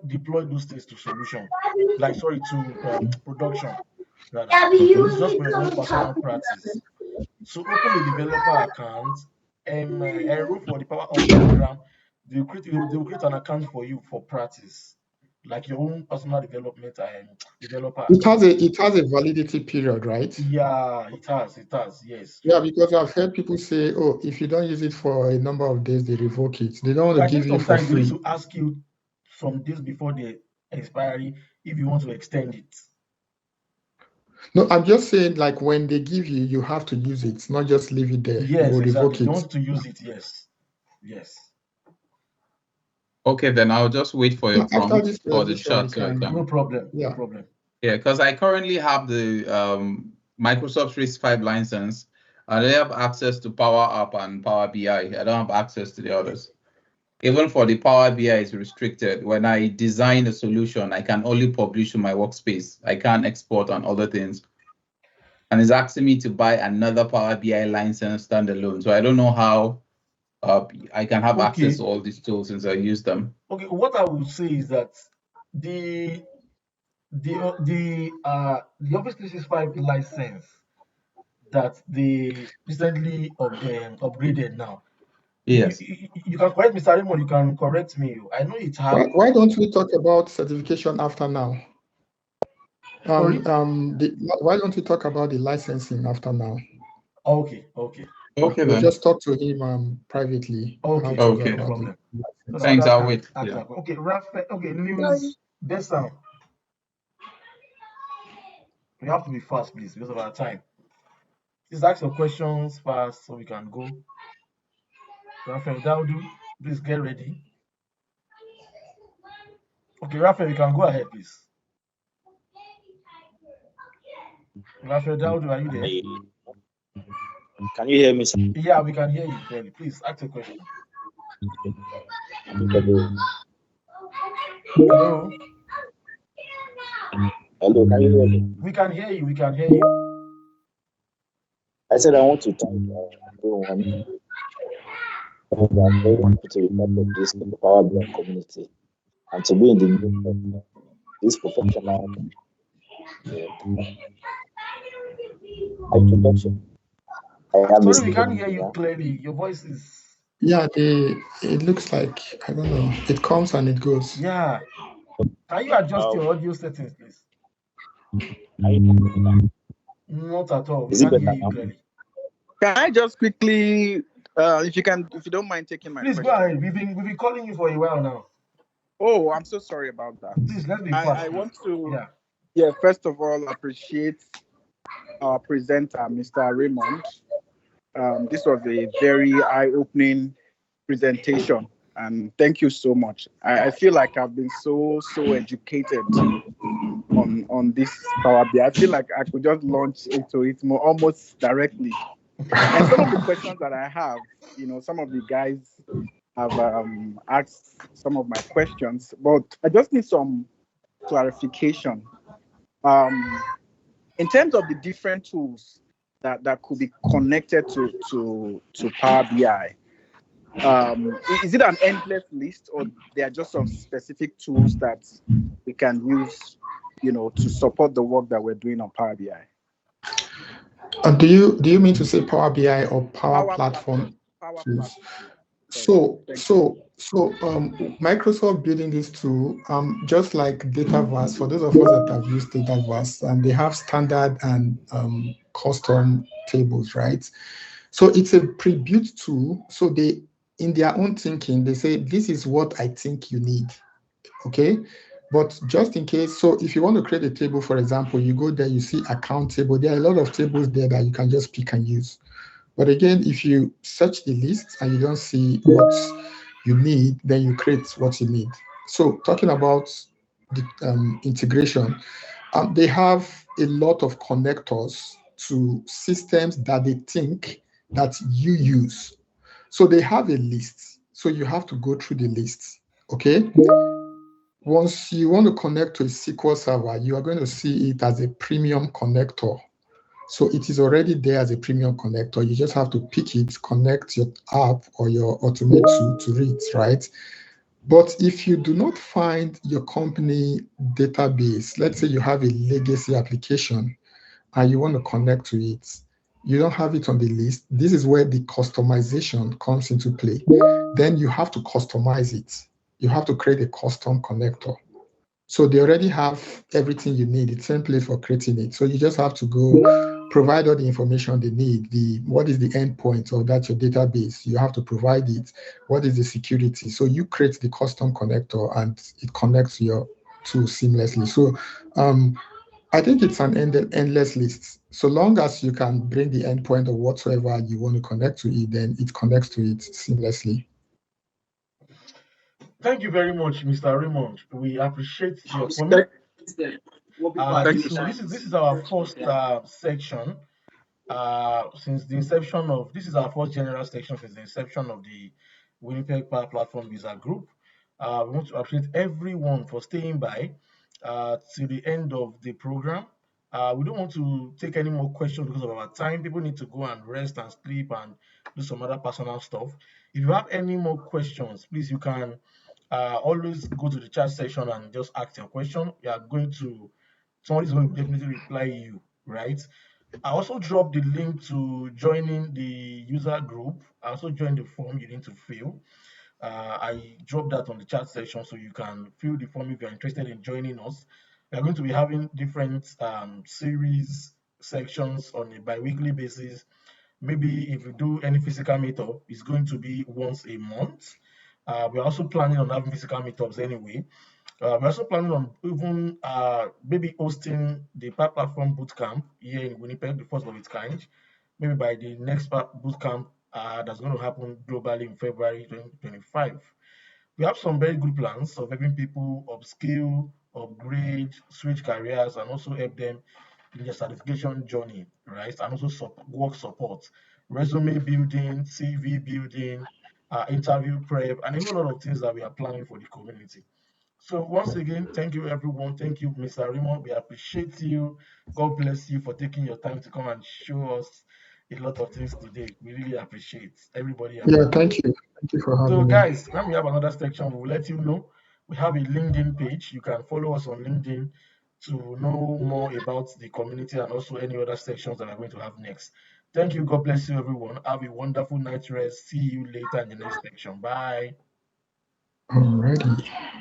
deploy those things to solution, to production. Rather, it's just for your own personal practice. So open a developer account and enroll for the Power Up program. They will create an account for you for practice, like your own personal development and developer. It has a validity period, right? Yeah, it has, yes. Yeah, because I've heard people say, oh, if you don't use it for a number of days, they revoke it. They don't want to give you for free. They need to ask you some days before the expiry if you want to extend it. No, I'm just saying, like, when they give you, you have to use it, not just leave it there. Yes, exactly. Revoke it. You want to use it, yes. Okay, then I'll just wait for your prompt for the chat. No problem. Yeah, because I currently have the Microsoft 365 license, and I have access to Power App and Power BI. I don't have access to the others. Even for the Power BI, it's restricted. When I design a solution, I can only publish to my workspace. I can't export on other things. And it's asking me to buy another Power BI license standalone. So I don't know how I can have access to all these tools since I use them. Okay, what I would say is that the Office 365 license that they recently upgraded now. Yes. You can correct Mr. Raymond, you can correct me. I know it has. Why don't we talk about certification after now? Sorry? Why don't we talk about the licensing after now? Okay. We'll just talk to him privately. Okay. No problem. Thanks, I'll wait. Yeah. Okay, Raphael. Okay, Nils Besam. We have to be fast, please, because of our time. Please ask your questions fast so we can go. Raphael Daudu, please get ready. Okay, Raphael, you can go ahead, please. Raphael Daudu, are you there? Can you hear me, sir? Yeah, we can hear you clearly. Please ask a question. Hello? Hello, can you hear me? We can hear you. I said I want to thank everyone for to be part of this Power BI community and to be in the this professional Introduction. I am Sorry, we can't hear you clearly. Your voice is. Yeah, it looks like, I don't know, it comes and it goes. Yeah. Can you adjust your audio settings, please? Not at all. We Is it can't hear better you now? clearly. Can I just quickly, if you don't mind taking my Please question? go ahead. We've been calling you for a while now. Oh, I'm so sorry about that. Please, let's be fast. I want to, yeah, first of all, appreciate our presenter, Mr. Raymond. This was a very eye-opening presentation, and thank you so much. I feel like I've been so educated on this Power BI. I feel like I could just launch into it more almost directly. And some of the questions that I have, some of the guys have asked some of my questions, but I just need some clarification. In terms of the different tools that could be connected to Power BI, is it an endless list, or there are just some specific tools that we can use, to support the work that we're doing on Power BI? Do you mean to say Power BI or Power Platform tools? So Microsoft building this tool, just like Dataverse, for those of us that have used Dataverse, they have standard and custom tables, right? So it's a pre-built tool. So they, in their own thinking, they say, this is what I think you need, okay? But just in case, so if you want to create a table, for example, you go there, you see account table. There are a lot of tables there that you can just pick and use. But again, if you search the list and you don't see what you need, then you create what you need. So talking about the integration, they have a lot of connectors to systems that they think that you use. So they have a list. So you have to go through the list, okay? Once you want to connect to a SQL server, you are going to see it as a premium connector. So it is already there as a premium connector. You just have to pick it, connect your app or your automate to it, right? But if you do not find your company database, let's say you have a legacy application and you want to connect to it, you don't have it on the list. This is where the customization comes into play. Then you have to customize it. You have to create a custom connector. So they already have everything you need, the template for creating it. So you just have to go provide all the information they need. What is the endpoint of that your database? You have to provide it. What is the security? So you create the custom connector and it connects your tool seamlessly. So I think it's an endless list. So long as you can bring the endpoint or whatsoever you want to connect to it, then it connects to it seamlessly. Thank you very much, Mr. Raymond. We appreciate your comment. This is our first section. Since the inception of this is our first general section since the inception of the Winnipeg Power Platform User Group. We want to appreciate everyone for staying by to the end of the program. We don't want to take any more questions because of our time. People need to go and rest and sleep and do some other personal stuff. If you have any more questions, please, you can always go to the chat section and just ask your question. Somebody's going to definitely reply you, right? I also dropped the link to joining the user group. I also joined the form you need to fill. I dropped that on the chat section so you can fill the form if you're interested in joining us. We are going to be having different series sections on a bi-weekly basis. Maybe if you do any physical meetup, it's going to be once a month. We're also planning on having physical meetups anyway. We're also planning on even maybe hosting the Power Platform Bootcamp here in Winnipeg, the first of its kind. Maybe by the next bootcamp that's going to happen globally in February 2025. We have some very good plans of helping people upskill, upgrade, switch careers, and also help them in their certification journey, right? And also work support, resume building, CV building, interview prep, and even a lot of things that we are planning for the community. So once again, thank you everyone. Thank you, Mr. Raymond. We appreciate you. God bless you for taking your time to come and show us a lot of things today. We really appreciate everybody. Yeah, thank you. Thank you for having me. So guys, when we have another section, we will let you know. We have a LinkedIn page. You can follow us on LinkedIn to know more about the community and also any other sections that we're going to have next. Thank you. God bless you, everyone. Have a wonderful night rest. See you later in the next section. Bye. Alrighty.